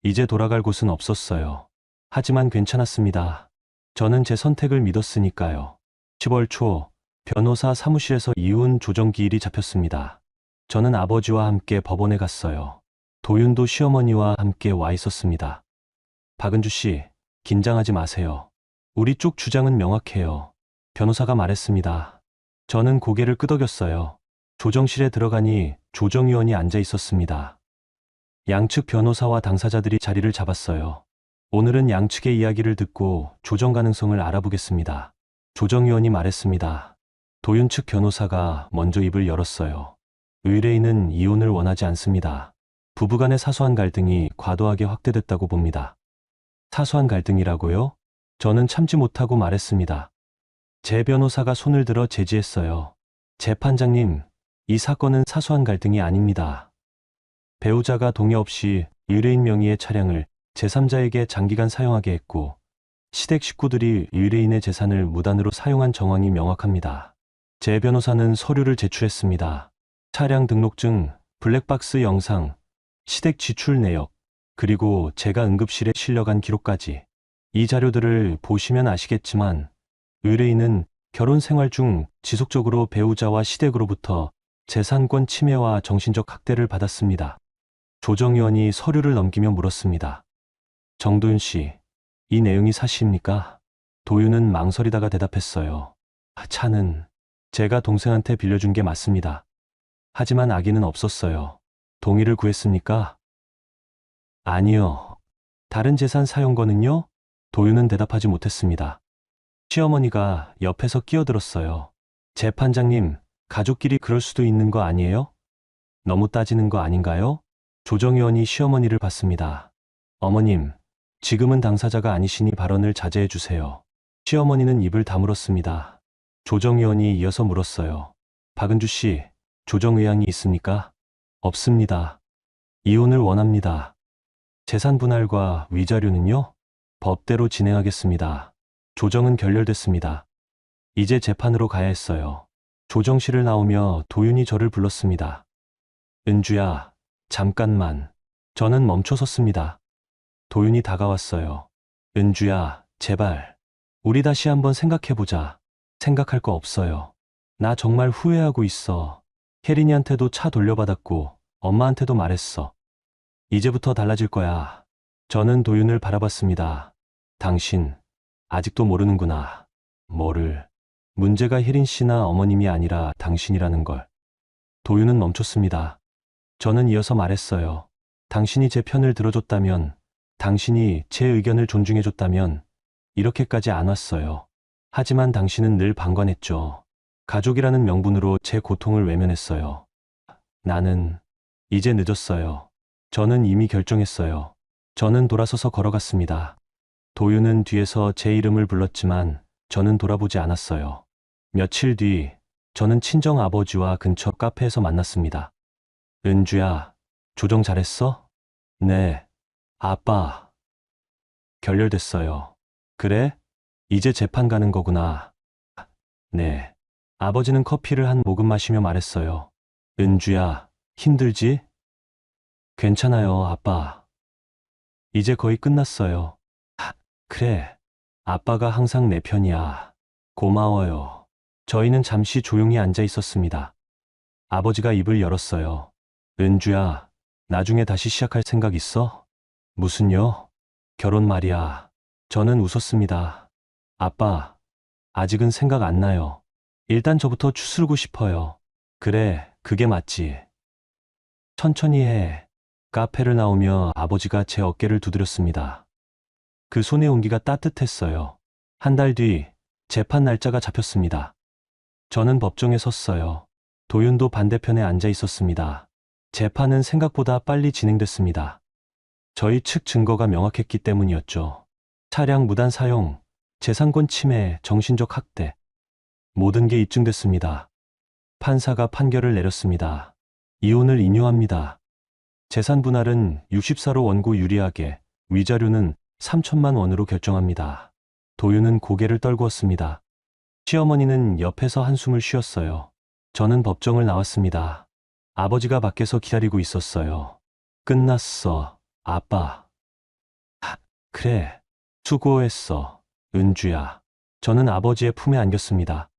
B: 이제 돌아갈 곳은 없었어요. 하지만 괜찮았습니다. 저는 제 선택을 믿었으니까요. 10월 초 변호사 사무실에서 이혼 조정 기일이 잡혔습니다. 저는 아버지와 함께 법원에 갔어요. 도윤도 시어머니와 함께 와 있었습니다. 박은주 씨, 긴장하지 마세요. 우리 쪽 주장은 명확해요. 변호사가 말했습니다. 저는 고개를 끄덕였어요. 조정실에 들어가니 조정위원이 앉아 있었습니다. 양측 변호사와 당사자들이 자리를 잡았어요. 오늘은 양측의 이야기를 듣고 조정 가능성을 알아보겠습니다. 조정위원이 말했습니다. 도윤 측 변호사가 먼저 입을 열었어요. 의뢰인은 이혼을 원하지 않습니다. 부부간의 사소한 갈등이 과도하게 확대됐다고 봅니다. 사소한 갈등이라고요? 저는 참지 못하고 말했습니다. 제 변호사가 손을 들어 제지했어요. 재판장님, 이 사건은 사소한 갈등이 아닙니다. 배우자가 동의 없이 의뢰인 명의의 차량을 제3자에게 장기간 사용하게 했고, 시댁 식구들이 의뢰인의 재산을 무단으로 사용한 정황이 명확합니다. 제 변호사는 서류를 제출했습니다. 차량 등록증, 블랙박스 영상, 시댁 지출 내역, 그리고 제가 응급실에 실려간 기록까지. 이 자료들을 보시면 아시겠지만 의뢰인은 결혼 생활 중 지속적으로 배우자와 시댁으로부터 재산권 침해와 정신적 학대를 받았습니다. 조정위원이 서류를 넘기며 물었습니다. 정도윤 씨, 이 내용이 사실입니까? 도윤은 망설이다가 대답했어요. 차는 제가 동생한테 빌려준 게 맞습니다. 하지만 아기는 없었어요. 동의를 구했습니까? 아니요. 다른 재산 사용권은요? 도윤은 대답하지 못했습니다. 시어머니가 옆에서 끼어들었어요. 재판장님, 가족끼리 그럴 수도 있는 거 아니에요? 너무 따지는 거 아닌가요? 조정위원이 시어머니를 봤습니다. 어머님, 지금은 당사자가 아니시니 발언을 자제해 주세요. 시어머니는 입을 다물었습니다. 조정위원이 이어서 물었어요. 박은주 씨, 조정의향이 있습니까? 없습니다. 이혼을 원합니다. 재산 분할과 위자료는요? 법대로 진행하겠습니다. 조정은 결렬됐습니다. 이제 재판으로 가야 했어요. 조정실을 나오며 도윤이 저를 불렀습니다. 은주야, 잠깐만. 저는 멈춰 섰습니다. 도윤이 다가왔어요. 은주야, 제발. 우리 다시 한번 생각해보자. 생각할 거 없어요. 나 정말 후회하고 있어. 혜린이한테도 차 돌려받았고 엄마한테도 말했어. 이제부터 달라질 거야. 저는 도윤을 바라봤습니다. 당신, 아직도 모르는구나. 뭐를. 문제가 혜린 씨나 어머님이 아니라 당신이라는 걸. 도윤은 멈췄습니다. 저는 이어서 말했어요. 당신이 제 편을 들어줬다면, 당신이 제 의견을 존중해줬다면 이렇게까지 안 왔어요. 하지만 당신은 늘 방관했죠. 가족이라는 명분으로 제 고통을 외면했어요. 나는 이제 늦었어요. 저는 이미 결정했어요. 저는 돌아서서 걸어갔습니다. 도윤은 뒤에서 제 이름을 불렀지만 저는 돌아보지 않았어요. 며칠 뒤 저는 친정 아버지와 근처 카페에서 만났습니다. 은주야, 조정 잘했어? 네. 아빠. 결렬됐어요. 그래? 이제 재판 가는 거구나. 네. 아버지는 커피를 한 모금 마시며 말했어요. 은주야, 힘들지? 괜찮아요, 아빠. 이제 거의 끝났어요. 그래. 아빠가 항상 내 편이야. 고마워요. 저희는 잠시 조용히 앉아 있었습니다. 아버지가 입을 열었어요. 은주야, 나중에 다시 시작할 생각 있어? 무슨요? 결혼 말이야. 저는 웃었습니다. 아빠, 아직은 생각 안 나요. 일단 저부터 추스르고 싶어요. 그래, 그게 맞지. 천천히 해. 카페를 나오며 아버지가 제 어깨를 두드렸습니다. 그 손의 온기가 따뜻했어요. 한 달 뒤 재판 날짜가 잡혔습니다. 저는 법정에 섰어요. 도윤도 반대편에 앉아 있었습니다. 재판은 생각보다 빨리 진행됐습니다. 저희 측 증거가 명확했기 때문이었죠. 차량 무단 사용, 재산권 침해, 정신적 학대. 모든 게 입증됐습니다. 판사가 판결을 내렸습니다. 이혼을 인용합니다. 재산 분할은 64로 원고 유리하게, 위자료는 3천만 원으로 결정합니다. 도윤은 고개를 떨구었습니다. 시어머니는 옆에서 한숨을 쉬었어요. 저는 법정을 나왔습니다. 아버지가 밖에서 기다리고 있었어요. 끝났어, 아빠. 그래, 수고했어, 은주야. 저는 아버지의 품에 안겼습니다.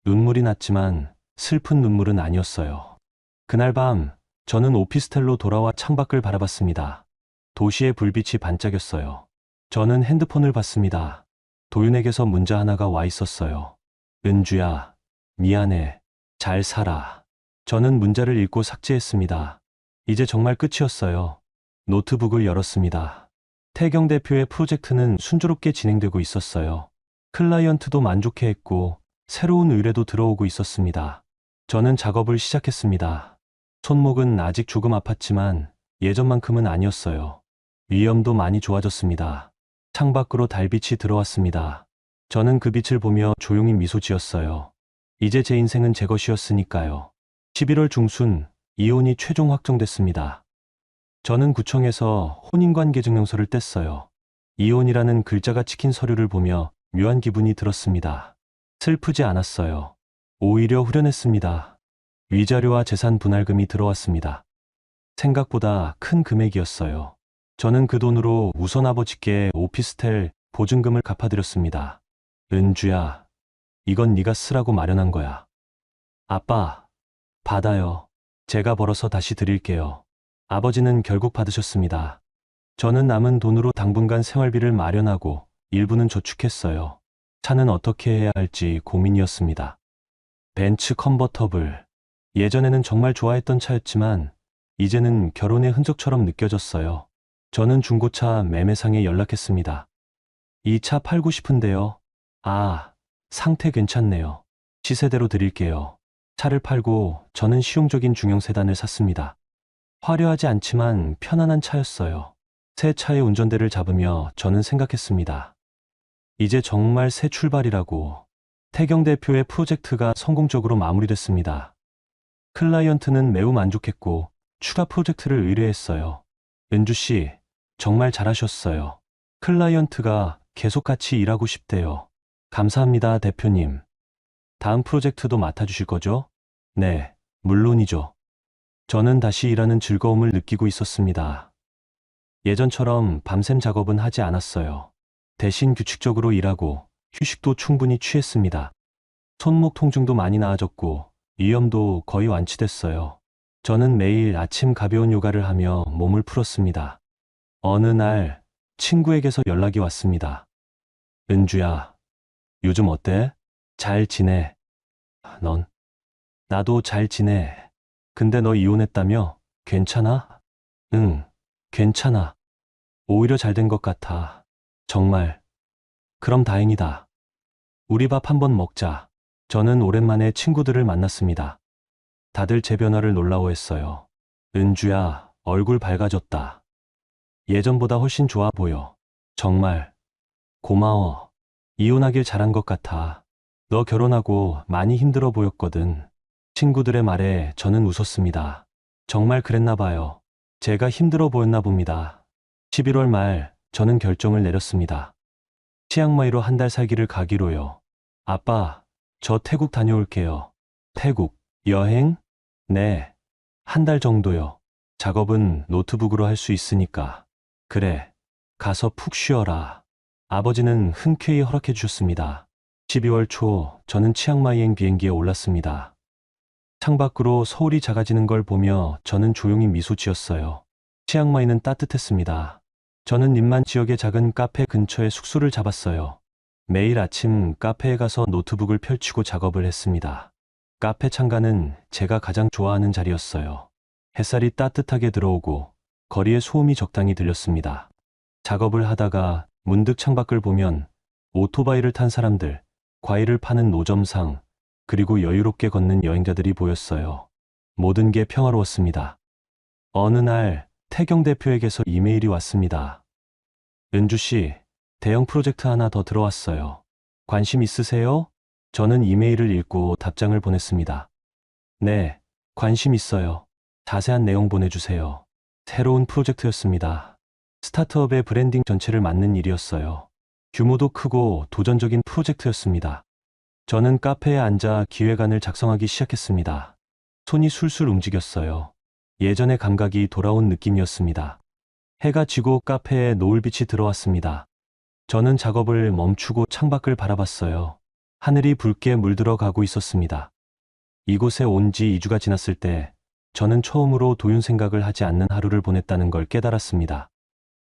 B: 눈물이 났지만 슬픈 눈물은 아니었어요. 그날 밤, 저는 오피스텔로 돌아와 창밖을 바라봤습니다. 도시의 불빛이 반짝였어요. 저는 핸드폰을 봤습니다. 도윤에게서 문자 하나가 와 있었어요. 은주야, 미안해. 잘 살아. 저는 문자를 읽고 삭제했습니다. 이제 정말 끝이었어요. 노트북을 열었습니다. 태경 대표의 프로젝트는 순조롭게 진행되고 있었어요. 클라이언트도 만족해했고 새로운 의뢰도 들어오고 있었습니다. 저는 작업을 시작했습니다. 손목은 아직 조금 아팠지만 예전만큼은 아니었어요. 위험도 많이 좋아졌습니다. 창밖으로 달빛이 들어왔습니다. 저는 그 빛을 보며 조용히 미소 지었어요. 이제 제 인생은 제 것이었으니까요. 11월 중순, 이혼이 최종 확정됐습니다. 저는 구청에서 혼인관계 증명서를 뗐어요. 이혼이라는 글자가 찍힌 서류를 보며 묘한 기분이 들었습니다. 슬프지 않았어요. 오히려 후련했습니다. 위자료와 재산 분할금이 들어왔습니다. 생각보다 큰 금액이었어요. 저는 그 돈으로 우선 아버지께 오피스텔 보증금을 갚아드렸습니다. 은주야, 이건 네가 쓰라고 마련한 거야. 아빠, 받아요. 제가 벌어서 다시 드릴게요. 아버지는 결국 받으셨습니다. 저는 남은 돈으로 당분간 생활비를 마련하고 일부는 저축했어요. 차는 어떻게 해야 할지 고민이었습니다. 벤츠 컨버터블. 예전에는 정말 좋아했던 차였지만 이제는 결혼의 흔적처럼 느껴졌어요. 저는 중고차 매매상에 연락했습니다. 이 차 팔고 싶은데요. 아, 상태 괜찮네요. 시세대로 드릴게요. 차를 팔고 저는 실용적인 중형 세단을 샀습니다. 화려하지 않지만 편안한 차였어요. 새 차의 운전대를 잡으며 저는 생각했습니다. 이제 정말 새 출발이라고. 태경 대표의 프로젝트가 성공적으로 마무리됐습니다. 클라이언트는 매우 만족했고 추가 프로젝트를 의뢰했어요. 은주 씨, 정말 잘하셨어요. 클라이언트가 계속 같이 일하고 싶대요. 감사합니다, 대표님. 다음 프로젝트도 맡아주실 거죠? 네, 물론이죠. 저는 다시 일하는 즐거움을 느끼고 있었습니다. 예전처럼 밤샘 작업은 하지 않았어요. 대신 규칙적으로 일하고 휴식도 충분히 취했습니다. 손목 통증도 많이 나아졌고 위염도 거의 완치됐어요. 저는 매일 아침 가벼운 요가를 하며 몸을 풀었습니다. 어느 날 친구에게서 연락이 왔습니다. 은주야, 요즘 어때? 잘 지내? 넌? 나도 잘 지내. 근데 너 이혼했다며? 괜찮아? 응, 괜찮아. 오히려 잘 된 것 같아. 정말. 그럼 다행이다. 우리 밥 한번 먹자. 저는 오랜만에 친구들을 만났습니다. 다들 제 변화를 놀라워했어요. 은주야, 얼굴 밝아졌다. 예전보다 훨씬 좋아 보여. 정말. 고마워. 이혼하길 잘한 것 같아. 너 결혼하고 많이 힘들어 보였거든. 친구들의 말에 저는 웃었습니다. 정말 그랬나 봐요. 제가 힘들어 보였나 봅니다. 11월 말 저는 결정을 내렸습니다. 치앙마이로 한 달 살기를 가기로요. 아빠, 저 태국 다녀올게요. 태국, 여행? 네, 한 달 정도요. 작업은 노트북으로 할 수 있으니까. 그래, 가서 푹 쉬어라. 아버지는 흔쾌히 허락해 주셨습니다. 12월 초 저는 치앙마이행 비행기에 올랐습니다. 창밖으로 서울이 작아지는 걸 보며 저는 조용히 미소 지었어요. 치앙마이는 따뜻했습니다. 저는 림만 지역의 작은 카페 근처에 숙소를 잡았어요. 매일 아침 카페에 가서 노트북을 펼치고 작업을 했습니다. 카페 창가는 제가 가장 좋아하는 자리였어요. 햇살이 따뜻하게 들어오고 거리에 소음이 적당히 들렸습니다. 작업을 하다가 문득 창밖을 보면 오토바이를 탄 사람들, 과일을 파는 노점상, 그리고 여유롭게 걷는 여행자들이 보였어요. 모든 게 평화로웠습니다. 어느 날 태경 대표에게서 이메일이 왔습니다. 은주 씨, 대형 프로젝트 하나 더 들어왔어요. 관심 있으세요? 저는 이메일을 읽고 답장을 보냈습니다. 네, 관심 있어요. 자세한 내용 보내주세요. 새로운 프로젝트였습니다. 스타트업의 브랜딩 전체를 맡는 일이었어요. 규모도 크고 도전적인 프로젝트였습니다. 저는 카페에 앉아 기획안을 작성하기 시작했습니다. 손이 술술 움직였어요. 예전의 감각이 돌아온 느낌이었습니다. 해가 지고 카페에 노을빛이 들어왔습니다. 저는 작업을 멈추고 창밖을 바라봤어요. 하늘이 붉게 물들어 가고 있었습니다. 이곳에 온 지 2주가 지났을 때 저는 처음으로 도윤 생각을 하지 않는 하루를 보냈다는 걸 깨달았습니다.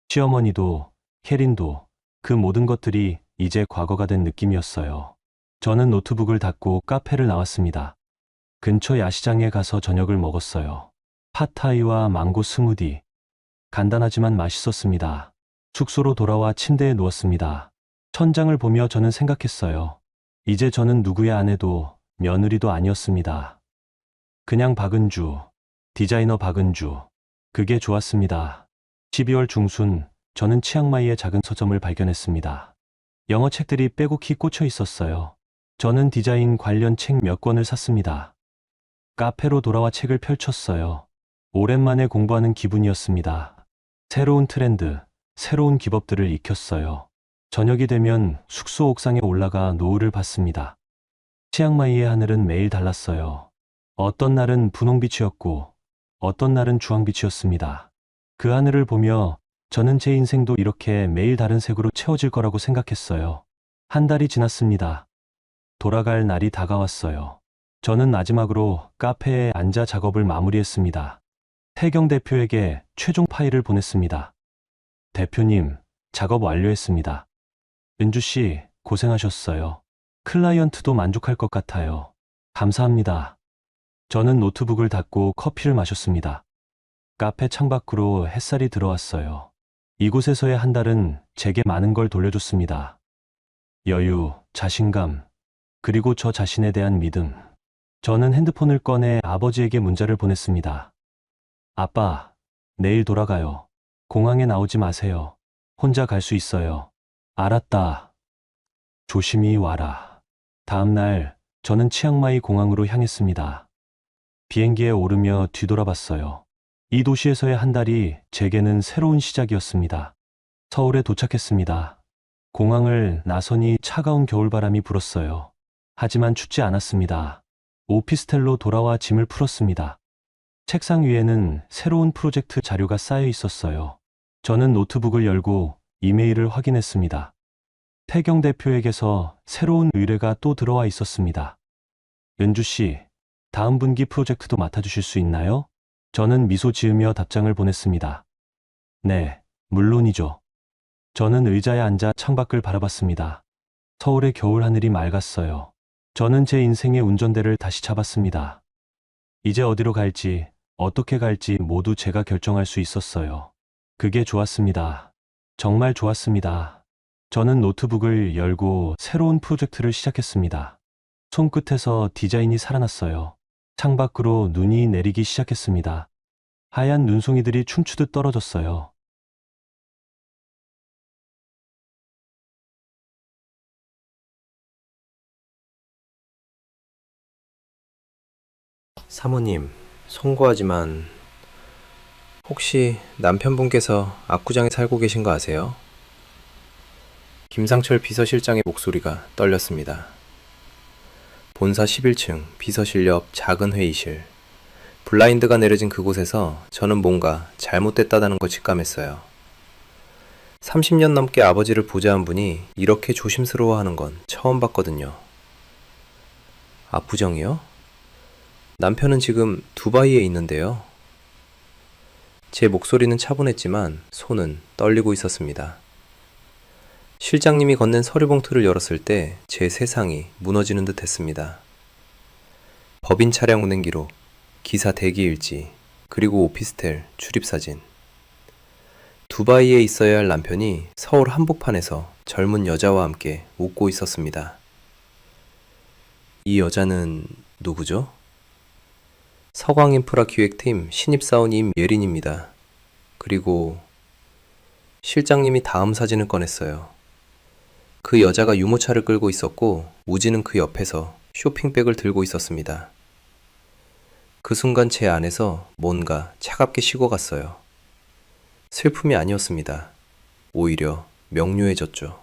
B: 시어머니도, 캐린도, 그 모든 것들이 이제 과거가 된 느낌이었어요. 저는 노트북을 닫고 카페를 나왔습니다. 근처 야시장에 가서 저녁을 먹었어요. 팟타이와 망고 스무디. 간단하지만 맛있었습니다. 숙소로 돌아와 침대에 누웠습니다. 천장을 보며 저는 생각했어요. 이제 저는 누구의 아내도 며느리도 아니었습니다. 그냥 박은주, 디자이너 박은주. 그게 좋았습니다. 12월 중순, 저는 치앙마이의 작은 서점을 발견했습니다. 영어 책들이 빼곡히 꽂혀 있었어요. 저는 디자인 관련 책 몇 권을 샀습니다. 카페로 돌아와 책을 펼쳤어요. 오랜만에 공부하는 기분이었습니다. 새로운 트렌드, 새로운 기법들을 익혔어요. 저녁이 되면 숙소 옥상에 올라가 노을을 봤습니다. 치앙마이의 하늘은 매일 달랐어요. 어떤 날은 분홍빛이었고, 어떤 날은 주황빛이었습니다. 그 하늘을 보며 저는 제 인생도 이렇게 매일 다른 색으로 채워질 거라고 생각했어요. 한 달이 지났습니다. 돌아갈 날이 다가왔어요. 저는 마지막으로 카페에 앉아 작업을 마무리했습니다. 태경 대표에게 최종 파일을 보냈습니다. 대표님, 작업 완료했습니다. 은주 씨, 고생하셨어요. 클라이언트도 만족할 것 같아요. 감사합니다. 저는 노트북을 닫고 커피를 마셨습니다. 카페 창밖으로 햇살이 들어왔어요. 이곳에서의 한 달은 제게 많은 걸 돌려줬습니다. 여유, 자신감, 그리고 저 자신에 대한 믿음. 저는 핸드폰을 꺼내 아버지에게 문자를 보냈습니다. 아빠, 내일 돌아가요. 공항에 나오지 마세요. 혼자 갈 수 있어요. 알았다. 조심히 와라. 다음 날, 저는 치앙마이 공항으로 향했습니다. 비행기에 오르며 뒤돌아봤어요. 이 도시에서의 한 달이 제게는 새로운 시작이었습니다. 서울에 도착했습니다. 공항을 나서니 차가운 겨울바람이 불었어요. 하지만 춥지 않았습니다. 오피스텔로 돌아와 짐을 풀었습니다. 책상 위에는 새로운 프로젝트 자료가 쌓여 있었어요. 저는 노트북을 열고 이메일을 확인했습니다. 태경 대표에게서 새로운 의뢰가 또 들어와 있었습니다. 은주 씨, 다음 분기 프로젝트도 맡아주실 수 있나요? 저는 미소 지으며 답장을 보냈습니다. 네, 물론이죠. 저는 의자에 앉아 창밖을 바라봤습니다. 서울의 겨울 하늘이 맑았어요. 저는 제 인생의 운전대를 다시 잡았습니다. 이제 어디로 갈지, 어떻게 갈지 모두 제가 결정할 수 있었어요. 그게 좋았습니다. 정말 좋았습니다. 저는 노트북을 열고 새로운 프로젝트를 시작했습니다. 손끝에서 디자인이 살아났어요. 창밖으로 눈이 내리기 시작했습니다. 하얀 눈송이들이 춤추듯 떨어졌어요.
A: 사모님, 송구하지만 혹시 남편분께서 압구정에 살고 계신 거 아세요? 김상철 비서실장의 목소리가 떨렸습니다. 본사 11층 비서실 옆 작은 회의실. 블라인드가 내려진 그곳에서 저는 뭔가 잘못됐다는 걸 직감했어요. 30년 넘게 아버지를 보좌한 분이 이렇게 조심스러워하는 건 처음 봤거든요. 압구정이요? 남편은 지금 두바이에 있는데요. 제 목소리는 차분했지만 손은 떨리고 있었습니다. 실장님이 건넨 서류 봉투를 열었을 때 제 세상이 무너지는 듯 했습니다. 법인 차량 운행 기록, 기사 대기 일지, 그리고 오피스텔 출입사진. 두바이에 있어야 할 남편이 서울 한복판에서 젊은 여자와 함께 웃고 있었습니다. 이 여자는 누구죠? 서광인프라 기획팀 신입사원 임예린입니다. 그리고 실장님이 다음 사진을 꺼냈어요. 그 여자가 유모차를 끌고 있었고 우지는 그 옆에서 쇼핑백을 들고 있었습니다. 그 순간 제 안에서 뭔가 차갑게 식어갔어요. 슬픔이 아니었습니다. 오히려 명료해졌죠.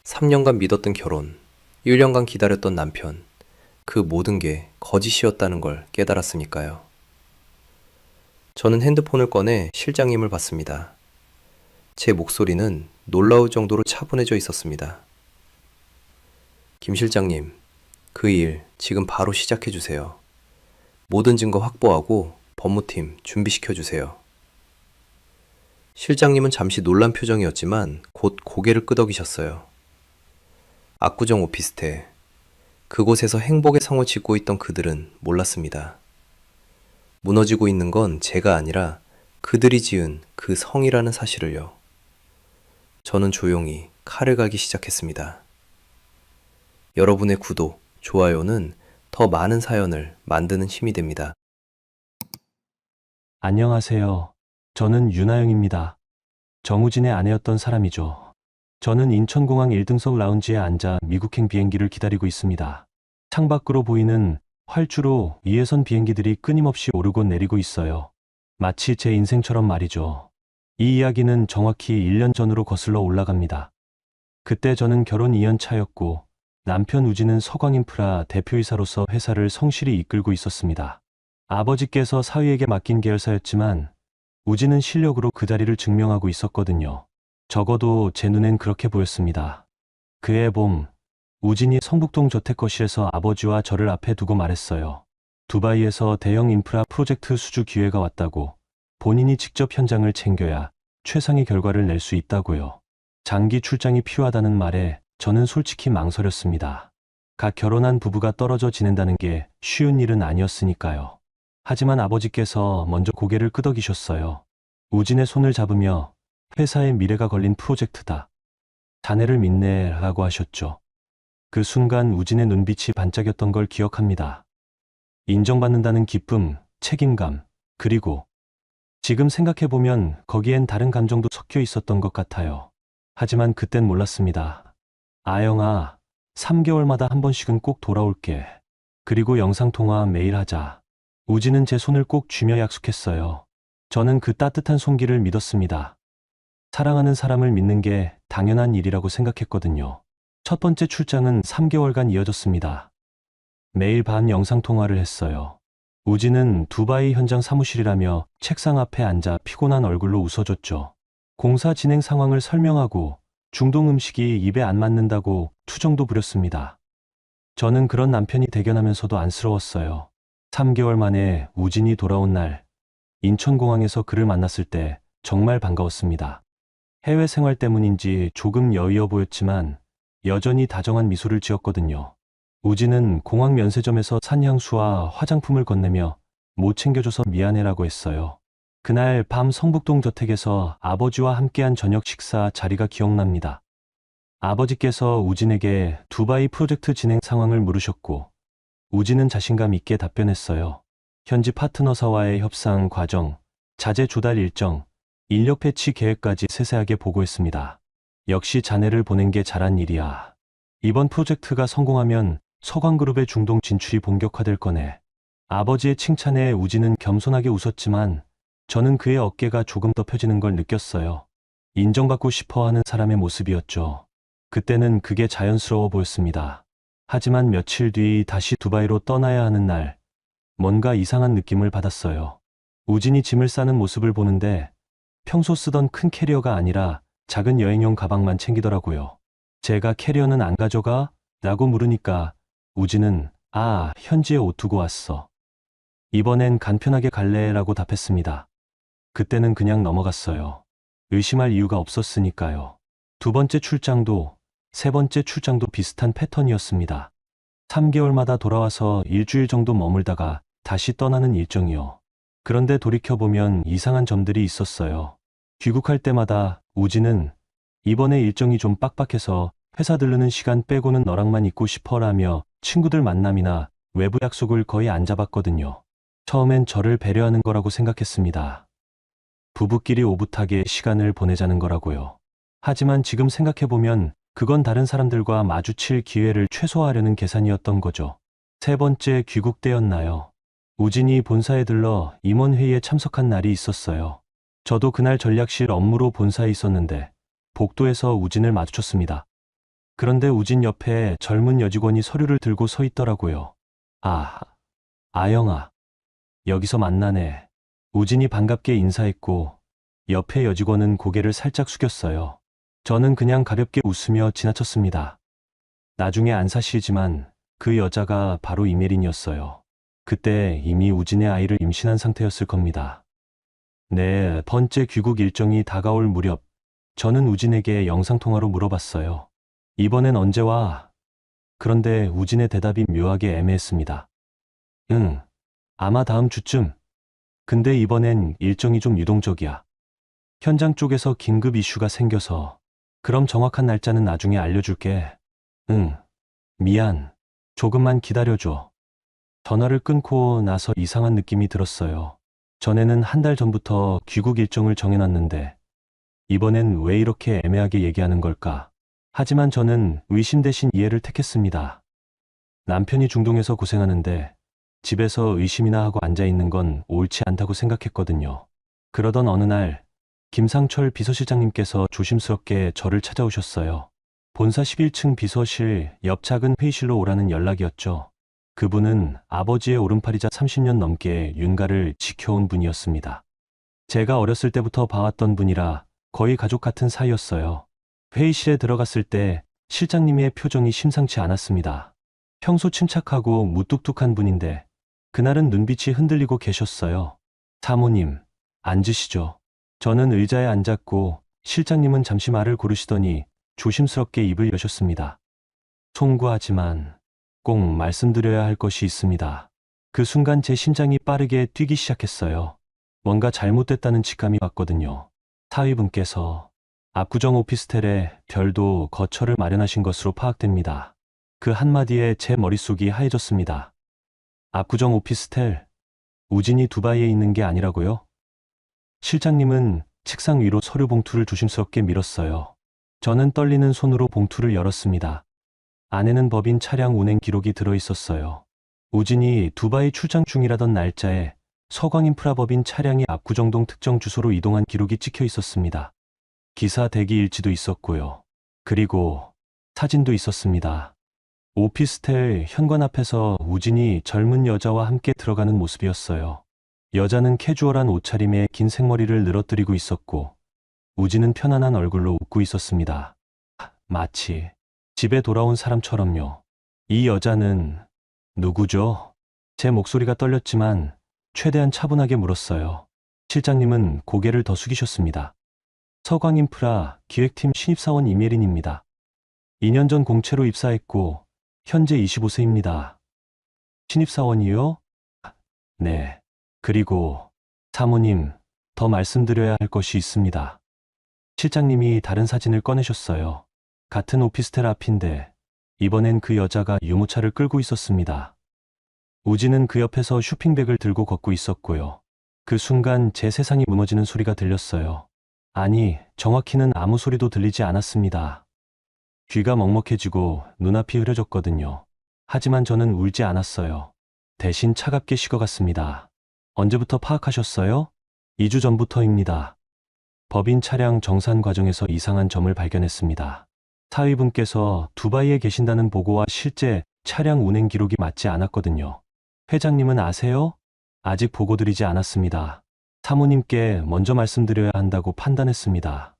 A: 3년간 믿었던 결혼, 1년간 기다렸던 남편, 그 모든 게 거짓이었다는 걸 깨달았으니까요. 저는 핸드폰을 꺼내 실장님을 봤습니다. 제 목소리는 놀라울 정도로 차분해져 있었습니다. 김 실장님, 그 일 지금 바로 시작해 주세요. 모든 증거 확보하고 법무팀 준비시켜 주세요. 실장님은 잠시 놀란 표정이었지만 곧 고개를 끄덕이셨어요. 압구정 오피스텔. 그곳에서 행복의 성을 짓고 있던 그들은 몰랐습니다. 무너지고 있는 건 제가 아니라 그들이 지은 그 성이라는 사실을요. 저는 조용히 칼을 갈기 시작했습니다. 여러분의 구독, 좋아요는 더 많은 사연을 만드는 힘이 됩니다.
B: 안녕하세요. 저는 윤하영입니다. 정우진의 아내였던 사람이죠. 저는 인천공항 1등석 라운지에 앉아 미국행 비행기를 기다리고 있습니다. 창밖으로 보이는 활주로 위에선 비행기들이 끊임없이 오르고 내리고 있어요. 마치 제 인생처럼 말이죠. 이 이야기는 정확히 1년 전으로 거슬러 올라갑니다. 그때 저는 결혼 2년 차였고 남편 우진은 서광인프라 대표이사로서 회사를 성실히 이끌고 있었습니다. 아버지께서 사위에게 맡긴 계열사였지만 우진은 실력으로 그 자리를 증명하고 있었거든요. 적어도 제 눈엔 그렇게 보였습니다. 그해 봄, 우진이 성북동 저택거실에서 아버지와 저를 앞에 두고 말했어요. 두바이에서 대형 인프라 프로젝트 수주 기회가 왔다고, 본인이 직접 현장을 챙겨야 최상의 결과를 낼 수 있다고요. 장기 출장이 필요하다는 말에 저는 솔직히 망설였습니다. 각 결혼한 부부가 떨어져 지낸다는 게 쉬운 일은 아니었으니까요. 하지만 아버지께서 먼저 고개를 끄덕이셨어요. 우진의 손을 잡으며 회사의 미래가 걸린 프로젝트다. 자네를 믿네 라고 하셨죠. 그 순간 우진의 눈빛이 반짝였던 걸 기억합니다. 인정받는다는 기쁨, 책임감, 그리고 지금 생각해보면 거기엔 다른 감정도 섞여 있었던 것 같아요. 하지만 그땐 몰랐습니다. 아영아, 3개월마다 한 번씩은 꼭 돌아올게. 그리고 영상통화 매일 하자. 우진은 제 손을 꼭 쥐며 약속했어요. 저는 그 따뜻한 손길을 믿었습니다. 사랑하는 사람을 믿는 게 당연한 일이라고 생각했거든요. 첫 번째 출장은 3개월간 이어졌습니다. 매일 밤 영상통화를 했어요. 우진은 두바이 현장 사무실이라며 책상 앞에 앉아 피곤한 얼굴로 웃어줬죠. 공사 진행 상황을 설명하고 중동 음식이 입에 안 맞는다고 투정도 부렸습니다. 저는 그런 남편이 대견하면서도 안쓰러웠어요. 3개월 만에 우진이 돌아온 날, 인천공항에서 그를 만났을 때 정말 반가웠습니다. 해외 생활 때문인지 조금 여유어 보였지만 여전히 다정한 미소를 지었거든요. 우진은 공항 면세점에서 산 향수와 화장품을 건네며 못 챙겨줘서 미안해라고 했어요. 그날 밤 성북동 저택에서 아버지와 함께한 저녁 식사 자리가 기억납니다. 아버지께서 우진에게 두바이 프로젝트 진행 상황을 물으셨고 우진은 자신감 있게 답변했어요. 현지 파트너사와의 협상 과정, 자재 조달 일정, 인력 배치 계획까지 세세하게 보고했습니다. 역시 자네를 보낸 게 잘한 일이야. 이번 프로젝트가 성공하면 서광그룹의 중동 진출이 본격화될 거네. 아버지의 칭찬에 우진은 겸손하게 웃었지만 저는 그의 어깨가 조금 더 펴지는 걸 느꼈어요. 인정받고 싶어 하는 사람의 모습이었죠. 그때는 그게 자연스러워 보였습니다. 하지만 며칠 뒤 다시 두바이로 떠나야 하는 날, 뭔가 이상한 느낌을 받았어요. 우진이 짐을 싸는 모습을 보는데 평소 쓰던 큰 캐리어가 아니라 작은 여행용 가방만 챙기더라고요. 제가 캐리어는 안 가져가? 라고 물으니까 우진은 현지에 옷 두고 왔어. 이번엔 간편하게 갈래? 라고 답했습니다. 그때는 그냥 넘어갔어요. 의심할 이유가 없었으니까요. 두 번째 출장도 세 번째 출장도 비슷한 패턴이었습니다. 3개월마다 돌아와서 일주일 정도 머물다가 다시 떠나는 일정이요. 그런데 돌이켜보면 이상한 점들이 있었어요. 귀국할 때마다 우진은 이번에 일정이 좀 빡빡해서 회사 들르는 시간 빼고는 너랑만 있고 싶어라며 친구들 만남이나 외부 약속을 거의 안 잡았거든요. 처음엔 저를 배려하는 거라고 생각했습니다. 부부끼리 오붓하게 시간을 보내자는 거라고요. 하지만 지금 생각해보면 그건 다른 사람들과 마주칠 기회를 최소화하려는 계산이었던 거죠. 세 번째 귀국 때였나요? 우진이 본사에 들러 임원회의에 참석한 날이 있었어요. 저도 그날 전략실 업무로 본사에 있었는데 복도에서 우진을 마주쳤습니다. 그런데 우진 옆에 젊은 여직원이 서류를 들고 서 있더라고요. 아, 아영아. 여기서 만나네. 우진이 반갑게 인사했고 옆에 여직원은 고개를 살짝 숙였어요. 저는 그냥 가볍게 웃으며 지나쳤습니다. 나중에 안 사실지만 그 여자가 바로 이메린이었어요. 그때 이미 우진의 아이를 임신한 상태였을 겁니다. 네 번째 귀국 일정이 다가올 무렵 저는 우진에게 영상통화로 물어봤어요. 이번엔 언제 와? 그런데 우진의 대답이 묘하게 애매했습니다. 응, 아마 다음 주쯤. 근데 이번엔 일정이 좀 유동적이야. 현장 쪽에서 긴급 이슈가 생겨서. 그럼 정확한 날짜는 나중에 알려줄게. 응, 미안. 조금만 기다려줘. 전화를 끊고 나서 이상한 느낌이 들었어요. 전에는 한 달 전부터 귀국 일정을 정해놨는데 이번엔 왜 이렇게 애매하게 얘기하는 걸까? 하지만 저는 의심 대신 이해를 택했습니다. 남편이 중동에서 고생하는데 집에서 의심이나 하고 앉아있는 건 옳지 않다고 생각했거든요. 그러던 어느 날 김상철 비서실장님께서 조심스럽게 저를 찾아오셨어요. 본사 11층 비서실 옆 작은 회의실로 오라는 연락이었죠. 그분은 아버지의 오른팔이자 30년 넘게 윤가를 지켜온 분이었습니다. 제가 어렸을 때부터 봐왔던 분이라 거의 가족 같은 사이였어요. 회의실에 들어갔을 때 실장님의 표정이 심상치 않았습니다. 평소 침착하고 무뚝뚝한 분인데 그날은 눈빛이 흔들리고 계셨어요. 사모님, 앉으시죠. 저는 의자에 앉았고 실장님은 잠시 말을 고르시더니 조심스럽게 입을 여셨습니다. 송구하지만 꼭 말씀드려야 할 것이 있습니다. 그 순간 제 심장이 빠르게 뛰기 시작했어요. 뭔가 잘못됐다는 직감이 왔거든요. 사위분께서 압구정 오피스텔에 별도 거처를 마련하신 것으로 파악됩니다. 그 한마디에 제 머릿속이 하얘졌습니다. 압구정 오피스텔, 우진이 두바이에 있는 게 아니라고요? 실장님은 책상 위로 서류 봉투를 조심스럽게 밀었어요. 저는 떨리는 손으로 봉투를 열었습니다. 안에는 법인 차량 운행 기록이 들어 있었어요. 우진이 두바이 출장 중이라던 날짜에 서광인프라 법인 차량이 압구정동 특정 주소로 이동한 기록이 찍혀 있었습니다. 기사 대기 일지도 있었고요. 그리고 사진도 있었습니다. 오피스텔 현관 앞에서 우진이 젊은 여자와 함께 들어가는 모습이었어요. 여자는 캐주얼한 옷차림에 긴 생머리를 늘어뜨리고 있었고 우진은 편안한 얼굴로 웃고 있었습니다. 마치 집에 돌아온 사람처럼요. 이 여자는 누구죠? 제 목소리가 떨렸지만 최대한 차분하게 물었어요. 실장님은 고개를 더 숙이셨습니다. 서광인프라 기획팀 신입사원 이메린입니다. 2년 전 공채로 입사했고 현재 25세입니다. 신입사원이요? 네. 그리고 사모님, 더 말씀드려야 할 것이 있습니다. 실장님이 다른 사진을 꺼내셨어요. 같은 오피스텔 앞인데 이번엔 그 여자가 유모차를 끌고 있었습니다. 우진은 그 옆에서 쇼핑백을 들고 걷고 있었고요. 그 순간 제 세상이 무너지는 소리가 들렸어요. 아니, 정확히는 아무 소리도 들리지 않았습니다. 귀가 먹먹해지고 눈앞이 흐려졌거든요. 하지만 저는 울지 않았어요. 대신 차갑게 식어갔습니다. 언제부터 파악하셨어요? 2주 전부터입니다. 법인 차량 정산 과정에서 이상한 점을 발견했습니다. 사위분께서 두바이에 계신다는 보고와 실제 차량 운행 기록이 맞지 않았거든요. 회장님은 아세요? 아직 보고 드리지 않았습니다. 사모님께 먼저 말씀드려야 한다고 판단했습니다.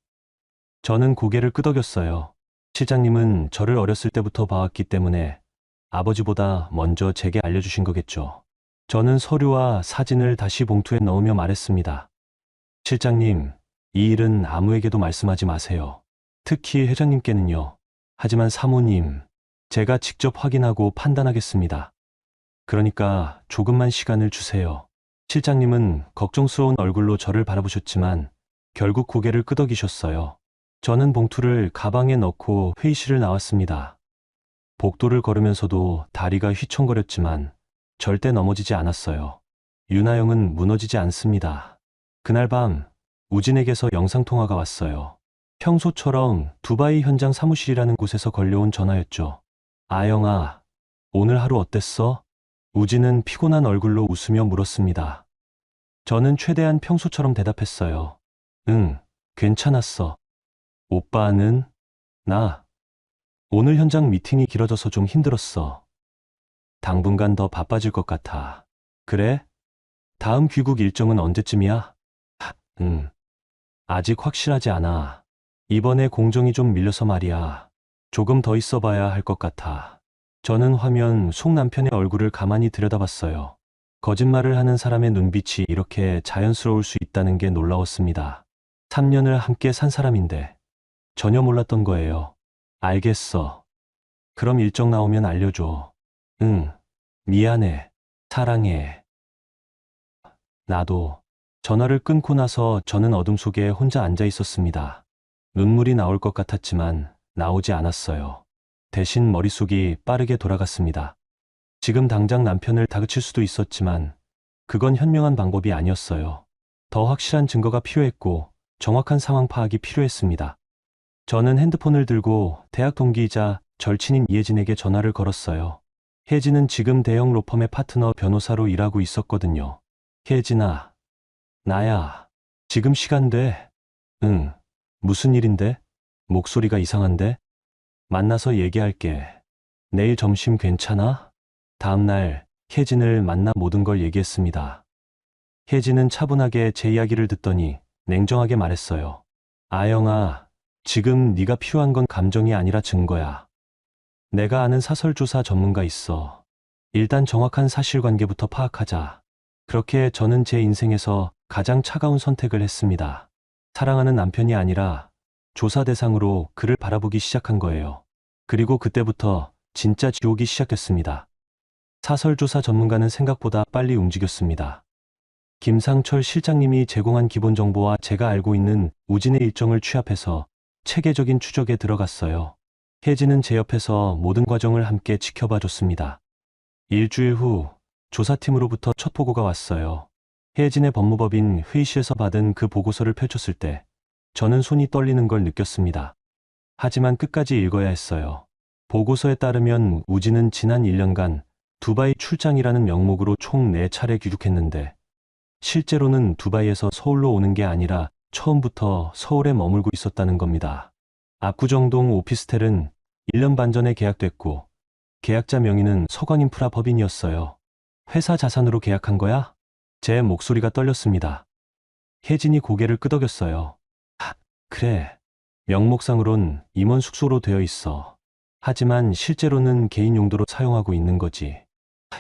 B: 저는 고개를 끄덕였어요. 실장님은 저를 어렸을 때부터 봐왔기 때문에 아버지보다 먼저 제게 알려주신 거겠죠. 저는 서류와 사진을 다시 봉투에 넣으며 말했습니다. 실장님, 이 일은 아무에게도 말씀하지 마세요. 특히 회장님께는요. 하지만 사모님, 제가 직접 확인하고 판단하겠습니다. 그러니까 조금만 시간을 주세요. 실장님은 걱정스러운 얼굴로 저를 바라보셨지만 결국 고개를 끄덕이셨어요. 저는 봉투를 가방에 넣고 회의실을 나왔습니다. 복도를 걸으면서도 다리가 휘청거렸지만 절대 넘어지지 않았어요. 윤하영은 무너지지 않습니다. 그날 밤 우진에게서 영상통화가 왔어요. 평소처럼 두바이 현장 사무실이라는 곳에서 걸려온 전화였죠. 아영아, 오늘 하루 어땠어? 우진은 피곤한 얼굴로 웃으며 물었습니다. 저는 최대한 평소처럼 대답했어요. 응, 괜찮았어. 오빠는? 나, 오늘 현장 미팅이 길어져서 좀 힘들었어. 당분간 더 바빠질 것 같아. 그래? 다음 귀국 일정은 언제쯤이야? 응, 아직 확실하지 않아. 이번에 공정이 좀 밀려서 말이야. 조금 더 있어 봐야 할 것 같아. 저는 화면 속 남편의 얼굴을 가만히 들여다봤어요. 거짓말을 하는 사람의 눈빛이 이렇게 자연스러울 수 있다는 게 놀라웠습니다. 3년을 함께 산 사람인데 전혀 몰랐던 거예요. 알겠어. 그럼 일정 나오면 알려줘. 응, 미안해. 사랑해. 나도. 전화를 끊고 나서 저는 어둠 속에 혼자 앉아 있었습니다. 눈물이 나올 것 같았지만 나오지 않았어요. 대신 머릿속이 빠르게 돌아갔습니다. 지금 당장 남편을 다그칠 수도 있었지만 그건 현명한 방법이 아니었어요. 더 확실한 증거가 필요했고 정확한 상황 파악이 필요했습니다. 저는 핸드폰을 들고 대학 동기이자 절친인 이혜진에게 전화를 걸었어요. 혜진은 지금 대형 로펌의 파트너 변호사로 일하고 있었거든요. 혜진아, 나야. 지금 시간 돼? 응. 무슨 일인데? 목소리가 이상한데? 만나서 얘기할게. 내일 점심 괜찮아? 다음날 혜진을 만나 모든 걸 얘기했습니다. 혜진은 차분하게 제 이야기를 듣더니 냉정하게 말했어요. 아영아, 지금 네가 필요한 건 감정이 아니라 증거야. 내가 아는 사설조사 전문가 있어. 일단 정확한 사실관계부터 파악하자. 그렇게 저는 제 인생에서 가장 차가운 선택을 했습니다. 사랑하는 남편이 아니라 조사 대상으로 그를 바라보기 시작한 거예요. 그리고 그때부터 진짜 지옥이 시작됐습니다. 사설조사 전문가는 생각보다 빨리 움직였습니다. 김상철 실장님이 제공한 기본 정보와 제가 알고 있는 우진의 일정을 취합해서 체계적인 추적에 들어갔어요. 혜진은 제 옆에서 모든 과정을 함께 지켜봐 줬습니다. 일주일 후 조사팀으로부터 첫 보고가 왔어요. 혜진의 법무법인 회의실에서 받은 그 보고서를 펼쳤을 때 저는 손이 떨리는 걸 느꼈습니다. 하지만 끝까지 읽어야 했어요. 보고서에 따르면 우진은 지난 1년간 두바이 출장이라는 명목으로 총 4차례 귀국했는데 실제로는 두바이에서 서울로 오는 게 아니라 처음부터 서울에 머물고 있었다는 겁니다. 압구정동 오피스텔은 1년 반 전에 계약됐고 계약자 명의는 서광인프라 법인이었어요. 회사 자산으로 계약한 거야? 제 목소리가 떨렸습니다. 혜진이 고개를 끄덕였어요. 그래. 명목상으론 임원 숙소로 되어 있어. 하지만 실제로는 개인 용도로 사용하고 있는 거지.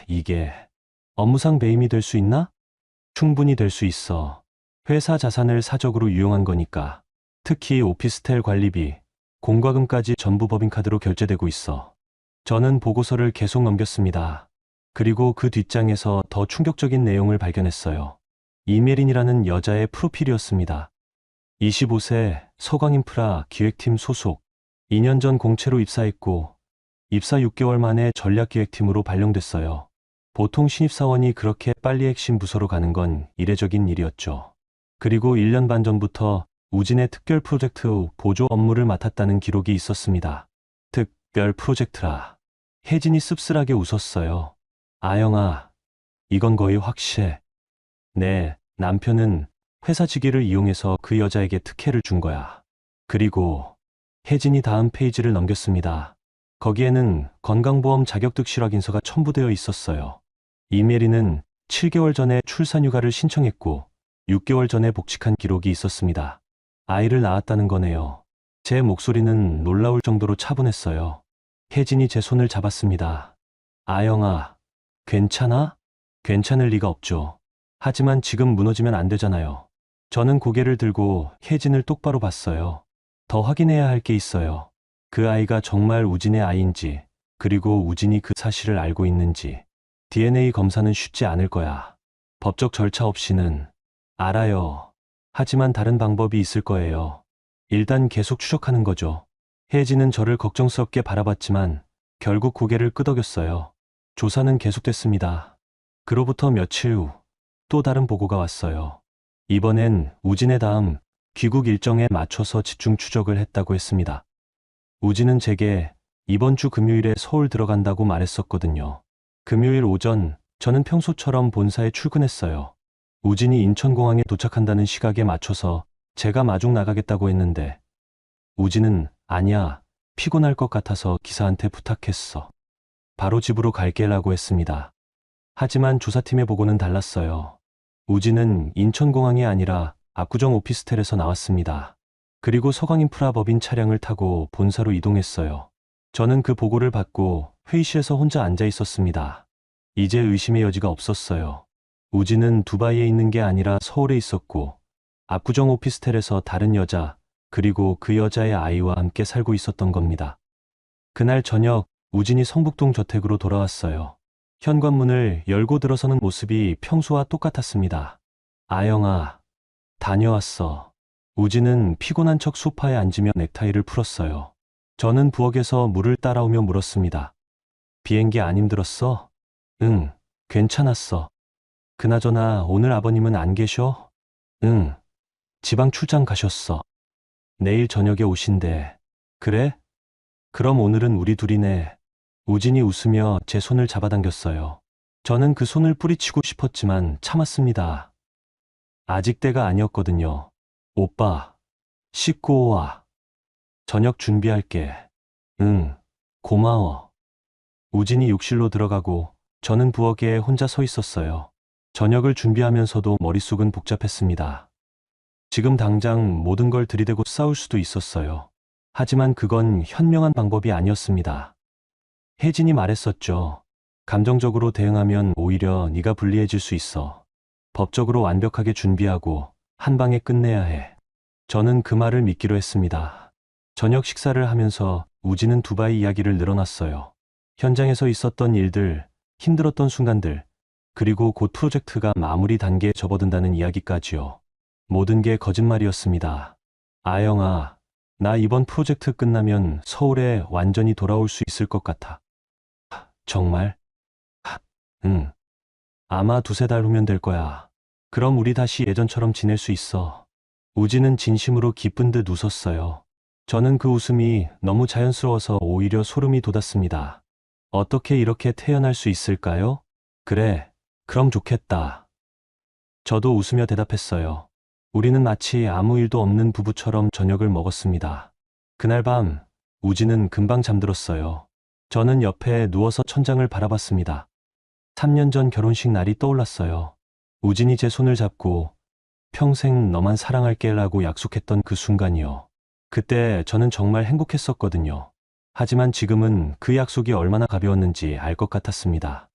B: 이게 업무상 배임이 될 수 있나? 충분히 될 수 있어. 회사 자산을 사적으로 유용한 거니까. 특히 오피스텔 관리비, 공과금까지 전부 법인카드로 결제되고 있어. 저는 보고서를 계속 넘겼습니다. 그리고 그 뒷장에서 더 충격적인 내용을 발견했어요. 이메린이라는 여자의 프로필이었습니다. 25세 서광인프라 기획팀 소속, 2년 전 공채로 입사했고 입사 6개월 만에 전략기획팀으로 발령됐어요. 보통 신입사원이 그렇게 빨리 핵심 부서로 가는 건 이례적인 일이었죠. 그리고 1년 반 전부터 우진의 특별 프로젝트 보조 업무를 맡았다는 기록이 있었습니다. 특별 프로젝트라. 혜진이 씁쓸하게 웃었어요. 아영아, 이건 거의 확실해. 네, 남편은 회사 직위를 이용해서 그 여자에게 특혜를 준 거야. 그리고 혜진이 다음 페이지를 넘겼습니다. 거기에는 건강보험 자격득 실확인서가 첨부되어 있었어요. 이메리는 7개월 전에 출산휴가를 신청했고 6개월 전에 복직한 기록이 있었습니다. 아이를 낳았다는 거네요. 제 목소리는 놀라울 정도로 차분했어요. 혜진이 제 손을 잡았습니다. 아영아, 괜찮아? 괜찮을 리가 없죠. 하지만 지금 무너지면 안 되잖아요. 저는 고개를 들고 혜진을 똑바로 봤어요. 더 확인해야 할 게 있어요. 그 아이가 정말 우진의 아이인지, 그리고 우진이 그 사실을 알고 있는지. DNA 검사는 쉽지 않을 거야. 법적 절차 없이는. 알아요. 하지만 다른 방법이 있을 거예요. 일단 계속 추적하는 거죠. 혜진은 저를 걱정스럽게 바라봤지만 결국 고개를 끄덕였어요. 조사는 계속됐습니다. 그로부터 며칠 후 또 다른 보고가 왔어요. 이번엔 우진의 다음 귀국 일정에 맞춰서 집중 추적을 했다고 했습니다. 우진은 제게 이번 주 금요일에 서울 들어간다고 말했었거든요. 금요일 오전 저는 평소처럼 본사에 출근했어요. 우진이 인천공항에 도착한다는 시각에 맞춰서 제가 마중 나가겠다고 했는데 우진은 아니야. 피곤할 것 같아서 기사한테 부탁했어. 바로 집으로 갈게라고 했습니다. 하지만 조사팀의 보고는 달랐어요. 우진은 인천공항이 아니라 압구정 오피스텔에서 나왔습니다. 그리고 서강인프라 법인 차량을 타고 본사로 이동했어요. 저는 그 보고를 받고 회의실에서 혼자 앉아 있었습니다. 이제 의심의 여지가 없었어요. 우진은 두바이에 있는 게 아니라 서울에 있었고 압구정 오피스텔에서 다른 여자 그리고 그 여자의 아이와 함께 살고 있었던 겁니다. 그날 저녁 우진이 성북동 저택으로 돌아왔어요. 현관문을 열고 들어서는 모습이 평소와 똑같았습니다. 아영아, 다녀왔어. 우진은 피곤한 척 소파에 앉으며 넥타이를 풀었어요. 저는 부엌에서 물을 따라오며 물었습니다. 비행기 안 힘들었어? 응, 괜찮았어. 그나저나 오늘 아버님은 안 계셔? 응, 지방 출장 가셨어. 내일 저녁에 오신대. 그래? 그럼 오늘은 우리 둘이네. 우진이 웃으며 제 손을 잡아당겼어요. 저는 그 손을 뿌리치고 싶었지만 참았습니다. 아직 때가 아니었거든요. 오빠, 씻고 와. 저녁 준비할게. 응, 고마워. 우진이 욕실로 들어가고 저는 부엌에 혼자 서 있었어요. 저녁을 준비하면서도 머릿속은 복잡했습니다. 지금 당장 모든 걸 들이대고 싸울 수도 있었어요. 하지만 그건 현명한 방법이 아니었습니다. 혜진이 말했었죠. 감정적으로 대응하면 오히려 네가 불리해질 수 있어. 법적으로 완벽하게 준비하고 한 방에 끝내야 해. 저는 그 말을 믿기로 했습니다. 저녁 식사를 하면서 우진은 두바이 이야기를 늘어놨어요. 현장에서 있었던 일들, 힘들었던 순간들, 그리고 곧 프로젝트가 마무리 단계에 접어든다는 이야기까지요. 모든 게 거짓말이었습니다. 아영아, 나 이번 프로젝트 끝나면 서울에 완전히 돌아올 수 있을 것 같아. 정말? 응. 아마 두세 달 후면 될 거야. 그럼 우리 다시 예전처럼 지낼 수 있어. 우진은 진심으로 기쁜 듯 웃었어요. 저는 그 웃음이 너무 자연스러워서 오히려 소름이 돋았습니다. 어떻게 이렇게 태어날 수 있을까요? 그래, 그럼 좋겠다. 저도 웃으며 대답했어요. 우리는 마치 아무 일도 없는 부부처럼 저녁을 먹었습니다. 그날 밤, 우진은 금방 잠들었어요. 저는 옆에 누워서 천장을 바라봤습니다. 3년 전 결혼식 날이 떠올랐어요. 우진이 제 손을 잡고 평생 너만 사랑할게라고 약속했던 그 순간이요. 그때 저는 정말 행복했었거든요. 하지만 지금은 그 약속이 얼마나 가벼웠는지 알 것 같았습니다.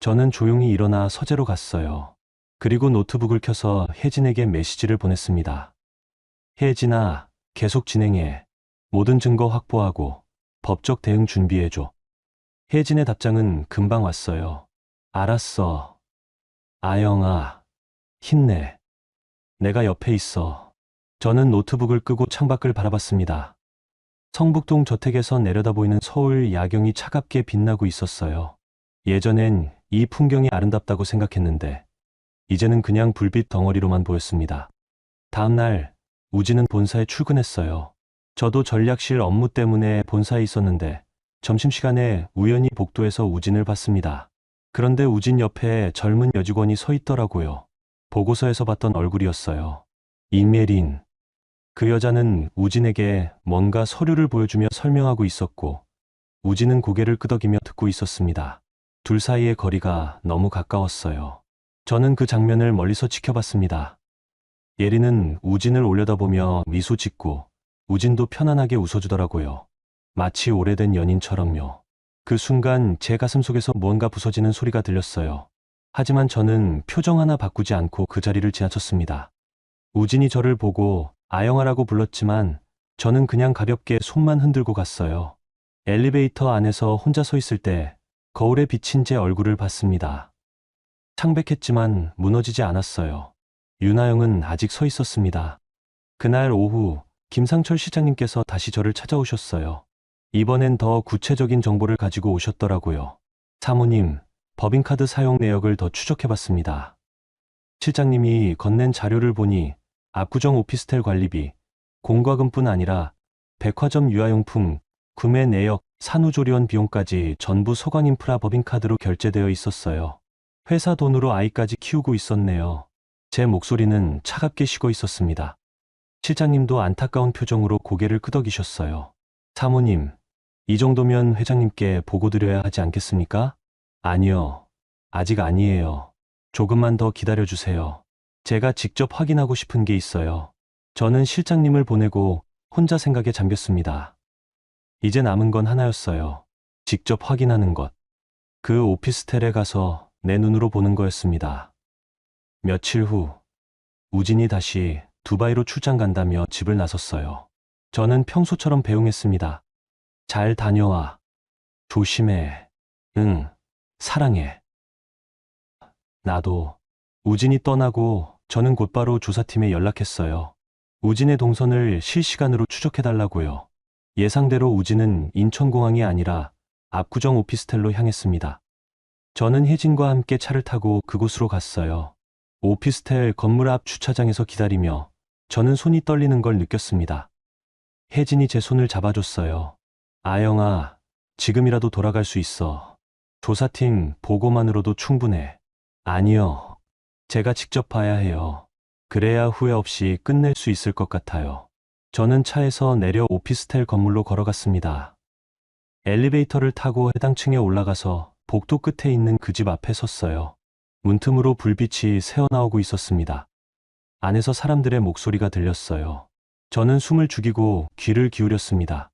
B: 저는 조용히 일어나 서재로 갔어요. 그리고 노트북을 켜서 혜진에게 메시지를 보냈습니다. 혜진아, 계속 진행해. 모든 증거 확보하고 법적 대응 준비해줘. 혜진의 답장은 금방 왔어요. 알았어. 아영아, 힘내. 내가 옆에 있어. 저는 노트북을 끄고 창밖을 바라봤습니다. 성북동 저택에서 내려다 보이는 서울 야경이 차갑게 빛나고 있었어요. 예전엔 이 풍경이 아름답다고 생각했는데 이제는 그냥 불빛 덩어리로만 보였습니다. 다음 날 우진은 본사에 출근했어요. 저도 전략실 업무 때문에 본사에 있었는데 점심시간에 우연히 복도에서 우진을 봤습니다. 그런데 우진 옆에 젊은 여직원이 서 있더라고요. 보고서에서 봤던 얼굴이었어요. 임예린. 그 여자는 우진에게 뭔가 서류를 보여주며 설명하고 있었고 우진은 고개를 끄덕이며 듣고 있었습니다. 둘 사이의 거리가 너무 가까웠어요. 저는 그 장면을 멀리서 지켜봤습니다. 예린은 우진을 올려다보며 미소 짓고 우진도 편안하게 웃어주더라고요. 마치 오래된 연인처럼요. 그 순간 제 가슴 속에서 무언가 부서지는 소리가 들렸어요. 하지만 저는 표정 하나 바꾸지 않고 그 자리를 지나쳤습니다. 우진이 저를 보고 아영아라고 불렀지만 저는 그냥 가볍게 손만 흔들고 갔어요. 엘리베이터 안에서 혼자 서 있을 때 거울에 비친 제 얼굴을 봤습니다. 창백했지만 무너지지 않았어요. 윤하영은 아직 서 있었습니다. 그날 오후 김상철 시장님께서 다시 저를 찾아오셨어요. 이번엔 더 구체적인 정보를 가지고 오셨더라고요. 사모님, 법인카드 사용 내역을 더 추적해봤습니다. 실장님이 건넨 자료를 보니 압구정 오피스텔 관리비, 공과금뿐 아니라 백화점 유아용품, 구매 내역, 산후조리원 비용까지 전부 서강인프라 법인카드로 결제되어 있었어요. 회사 돈으로 아이까지 키우고 있었네요. 제 목소리는 차갑게 식어 있었습니다. 실장님도 안타까운 표정으로 고개를 끄덕이셨어요. 사모님, 이 정도면 회장님께 보고드려야 하지 않겠습니까? 아니요. 아직 아니에요. 조금만 더 기다려주세요. 제가 직접 확인하고 싶은 게 있어요. 저는 실장님을 보내고 혼자 생각에 잠겼습니다. 이제 남은 건 하나였어요. 직접 확인하는 것. 그 오피스텔에 가서 내 눈으로 보는 거였습니다. 며칠 후, 우진이 다시 두바이로 출장 간다며 집을 나섰어요. 저는 평소처럼 배웅했습니다. 잘 다녀와. 조심해. 응, 사랑해. 나도. 우진이 떠나고 저는 곧바로 조사팀에 연락했어요. 우진의 동선을 실시간으로 추적해달라고요. 예상대로 우진은 인천공항이 아니라 압구정 오피스텔로 향했습니다. 저는 혜진과 함께 차를 타고 그곳으로 갔어요. 오피스텔 건물 앞 주차장에서 기다리며 저는 손이 떨리는 걸 느꼈습니다. 혜진이 제 손을 잡아줬어요. 아영아, 지금이라도 돌아갈 수 있어. 조사팀 보고만으로도 충분해. 아니요. 제가 직접 봐야 해요. 그래야 후회 없이 끝낼 수 있을 것 같아요. 저는 차에서 내려 오피스텔 건물로 걸어갔습니다. 엘리베이터를 타고 해당 층에 올라가서 복도 끝에 있는 그 집 앞에 섰어요. 문틈으로 불빛이 새어나오고 있었습니다. 안에서 사람들의 목소리가 들렸어요. 저는 숨을 죽이고 귀를 기울였습니다.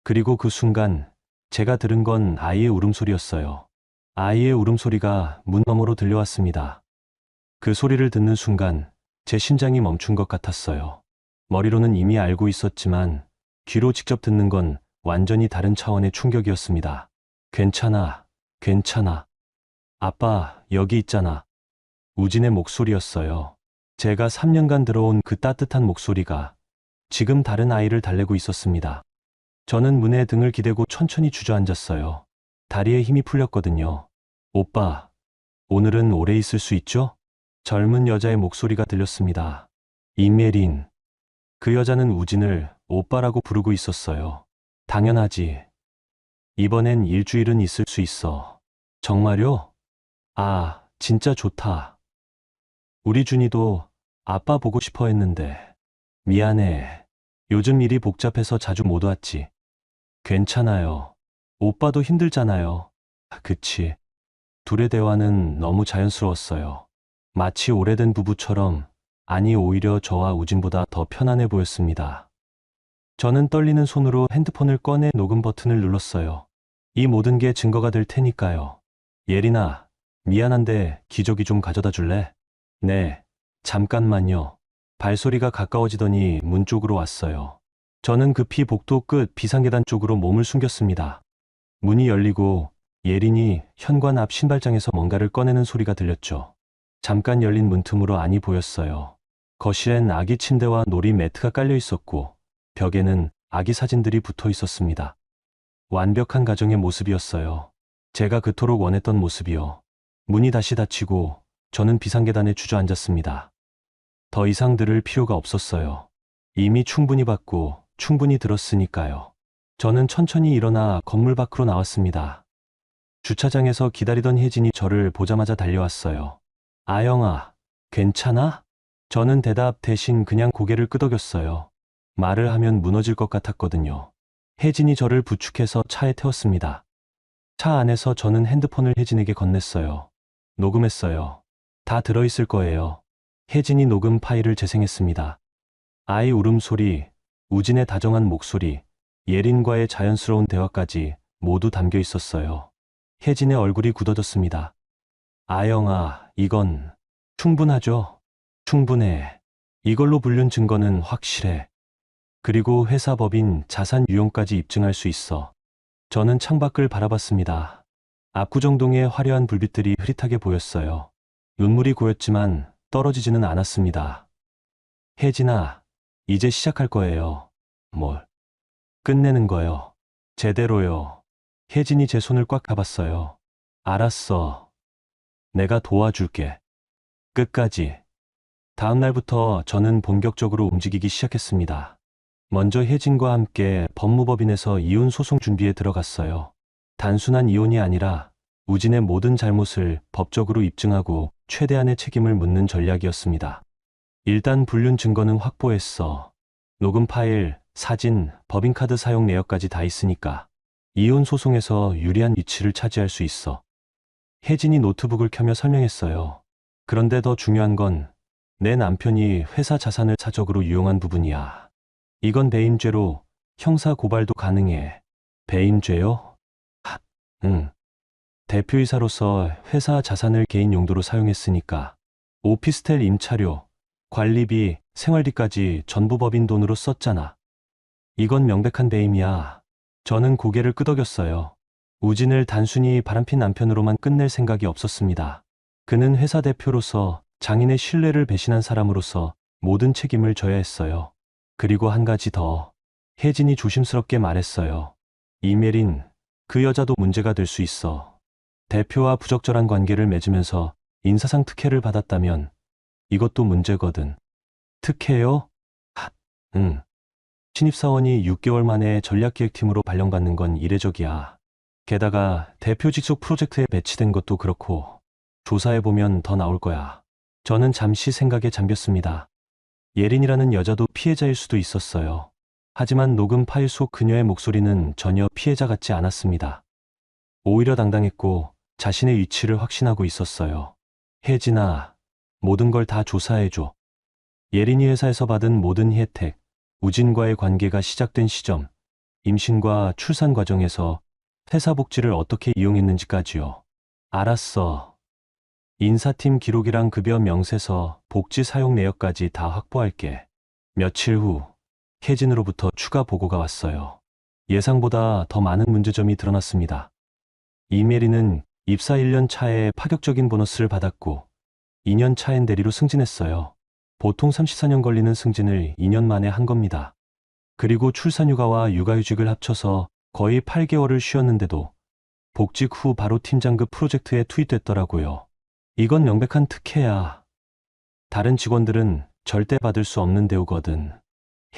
B: 그리고 그 순간 제가 들은 건 아이의 울음소리였어요. 아이의 울음소리가 문 너머로 들려왔습니다. 그 소리를 듣는 순간 제 심장이 멈춘 것 같았어요. 머리로는 이미 알고 있었지만 귀로 직접 듣는 건 완전히 다른 차원의 충격이었습니다. 괜찮아, 괜찮아. 아빠, 여기 있잖아. 우진의 목소리였어요. 제가 3년간 들어온 그 따뜻한 목소리가 지금 다른 아이를 달래고 있었습니다. 저는 문에 등을 기대고 천천히 주저앉았어요. 다리에 힘이 풀렸거든요. 오빠, 오늘은 오래 있을 수 있죠? 젊은 여자의 목소리가 들렸습니다. 이메린. 그 여자는 우진을 오빠라고 부르고 있었어요. 당연하지. 이번엔 일주일은 있을 수 있어. 정말요? 아, 진짜 좋다. 우리 준이도 아빠 보고 싶어 했는데. 미안해. 요즘 일이 복잡해서 자주 못 왔지. 괜찮아요. 오빠도 힘들잖아요. 그치. 둘의 대화는 너무 자연스러웠어요. 마치 오래된 부부처럼, 아니 오히려 저와 우진보다 더 편안해 보였습니다. 저는 떨리는 손으로 핸드폰을 꺼내 녹음 버튼을 눌렀어요. 이 모든 게 증거가 될 테니까요. 예린아, 미안한데 기저귀 좀 가져다 줄래? 네, 잠깐만요. 발소리가 가까워지더니 문 쪽으로 왔어요. 저는 급히 복도 끝 비상계단 쪽으로 몸을 숨겼습니다. 문이 열리고 예린이 현관 앞 신발장에서 뭔가를 꺼내는 소리가 들렸죠. 잠깐 열린 문틈으로 안이 보였어요. 거실엔 아기 침대와 놀이 매트가 깔려 있었고 벽에는 아기 사진들이 붙어 있었습니다. 완벽한 가정의 모습이었어요. 제가 그토록 원했던 모습이요. 문이 다시 닫히고 저는 비상계단에 주저앉았습니다. 더 이상 들을 필요가 없었어요. 이미 충분히 봤고 충분히 들었으니까요. 저는 천천히 일어나 건물 밖으로 나왔습니다. 주차장에서 기다리던 혜진이 저를 보자마자 달려왔어요. 아영아, 괜찮아? 저는 대답 대신 그냥 고개를 끄덕였어요. 말을 하면 무너질 것 같았거든요. 혜진이 저를 부축해서 차에 태웠습니다. 차 안에서 저는 핸드폰을 혜진에게 건넸어요. 녹음했어요. 다 들어있을 거예요. 혜진이 녹음 파일을 재생했습니다. 아이 울음소리, 우진의 다정한 목소리, 예린과의 자연스러운 대화까지 모두 담겨 있었어요. 혜진의 얼굴이 굳어졌습니다. 아영아, 이건 충분하죠? 충분해. 이걸로 불륜 증거는 확실해. 그리고 회사 법인 자산 유용까지 입증할 수 있어. 저는 창밖을 바라봤습니다. 압구정동의 화려한 불빛들이 흐릿하게 보였어요. 눈물이 고였지만 떨어지지는 않았습니다. 혜진아, 이제 시작할 거예요. 뭘? 끝내는 거요. 제대로요. 혜진이 제 손을 꽉 잡았어요. 알았어. 내가 도와줄게. 끝까지. 다음 날부터 저는 본격적으로 움직이기 시작했습니다. 먼저 혜진과 함께 법무법인에서 이혼 소송 준비에 들어갔어요. 단순한 이혼이 아니라 우진의 모든 잘못을 법적으로 입증하고 최대한의 책임을 묻는 전략이었습니다. 일단 불륜 증거는 확보했어. 녹음 파일, 사진, 법인카드 사용 내역까지 다 있으니까 이혼 소송에서 유리한 위치를 차지할 수 있어. 혜진이 노트북을 켜며 설명했어요. 그런데 더 중요한 건 내 남편이 회사 자산을 사적으로 유용한 부분이야. 이건 배임죄로 형사 고발도 가능해. 배임죄요? 응. 대표이사로서 회사 자산을 개인 용도로 사용했으니까 오피스텔 임차료, 관리비, 생활비까지 전부 법인 돈으로 썼잖아. 이건 명백한 배임이야. 저는 고개를 끄덕였어요. 우진을 단순히 바람핀 남편으로만 끝낼 생각이 없었습니다. 그는 회사 대표로서 장인의 신뢰를 배신한 사람으로서 모든 책임을 져야 했어요. 그리고 한 가지 더. 혜진이 조심스럽게 말했어요. 이메린, 그 여자도 문제가 될 수 있어. 대표와 부적절한 관계를 맺으면서 인사상 특혜를 받았다면 이것도 문제거든. 특혜요? 응. 신입사원이 6개월 만에 전략기획팀으로 발령받는 건 이례적이야. 게다가 대표 직속 프로젝트에 배치된 것도 그렇고 조사해보면 더 나올 거야. 저는 잠시 생각에 잠겼습니다. 예린이라는 여자도 피해자일 수도 있었어요. 하지만 녹음 파일 속 그녀의 목소리는 전혀 피해자 같지 않았습니다. 오히려 당당했고 자신의 위치를 확신하고 있었어요. 혜진아, 모든 걸 다 조사해줘. 예린이 회사에서 받은 모든 혜택, 우진과의 관계가 시작된 시점, 임신과 출산 과정에서 회사 복지를 어떻게 이용했는지까지요. 알았어. 인사팀 기록이랑 급여 명세서, 복지 사용 내역까지 다 확보할게. 며칠 후 혜진으로부터 추가 보고가 왔어요. 예상보다 더 많은 문제점이 드러났습니다. 이메리는 입사 1년 차에 파격적인 보너스를 받았고 2년 차엔 대리로 승진했어요. 보통 34년 걸리는 승진을 2년 만에 한 겁니다. 그리고 출산휴가와 육아휴직을 합쳐서 거의 8개월을 쉬었는데도 복직 후 바로 팀장급 프로젝트에 투입됐더라고요. 이건 명백한 특혜야. 다른 직원들은 절대 받을 수 없는 대우거든.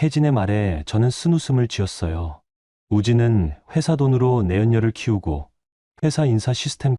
B: 혜진의 말에 저는 쓴웃음을 지었어요. 우진은 회사 돈으로 내연녀를 키우고 회사 인사 시스템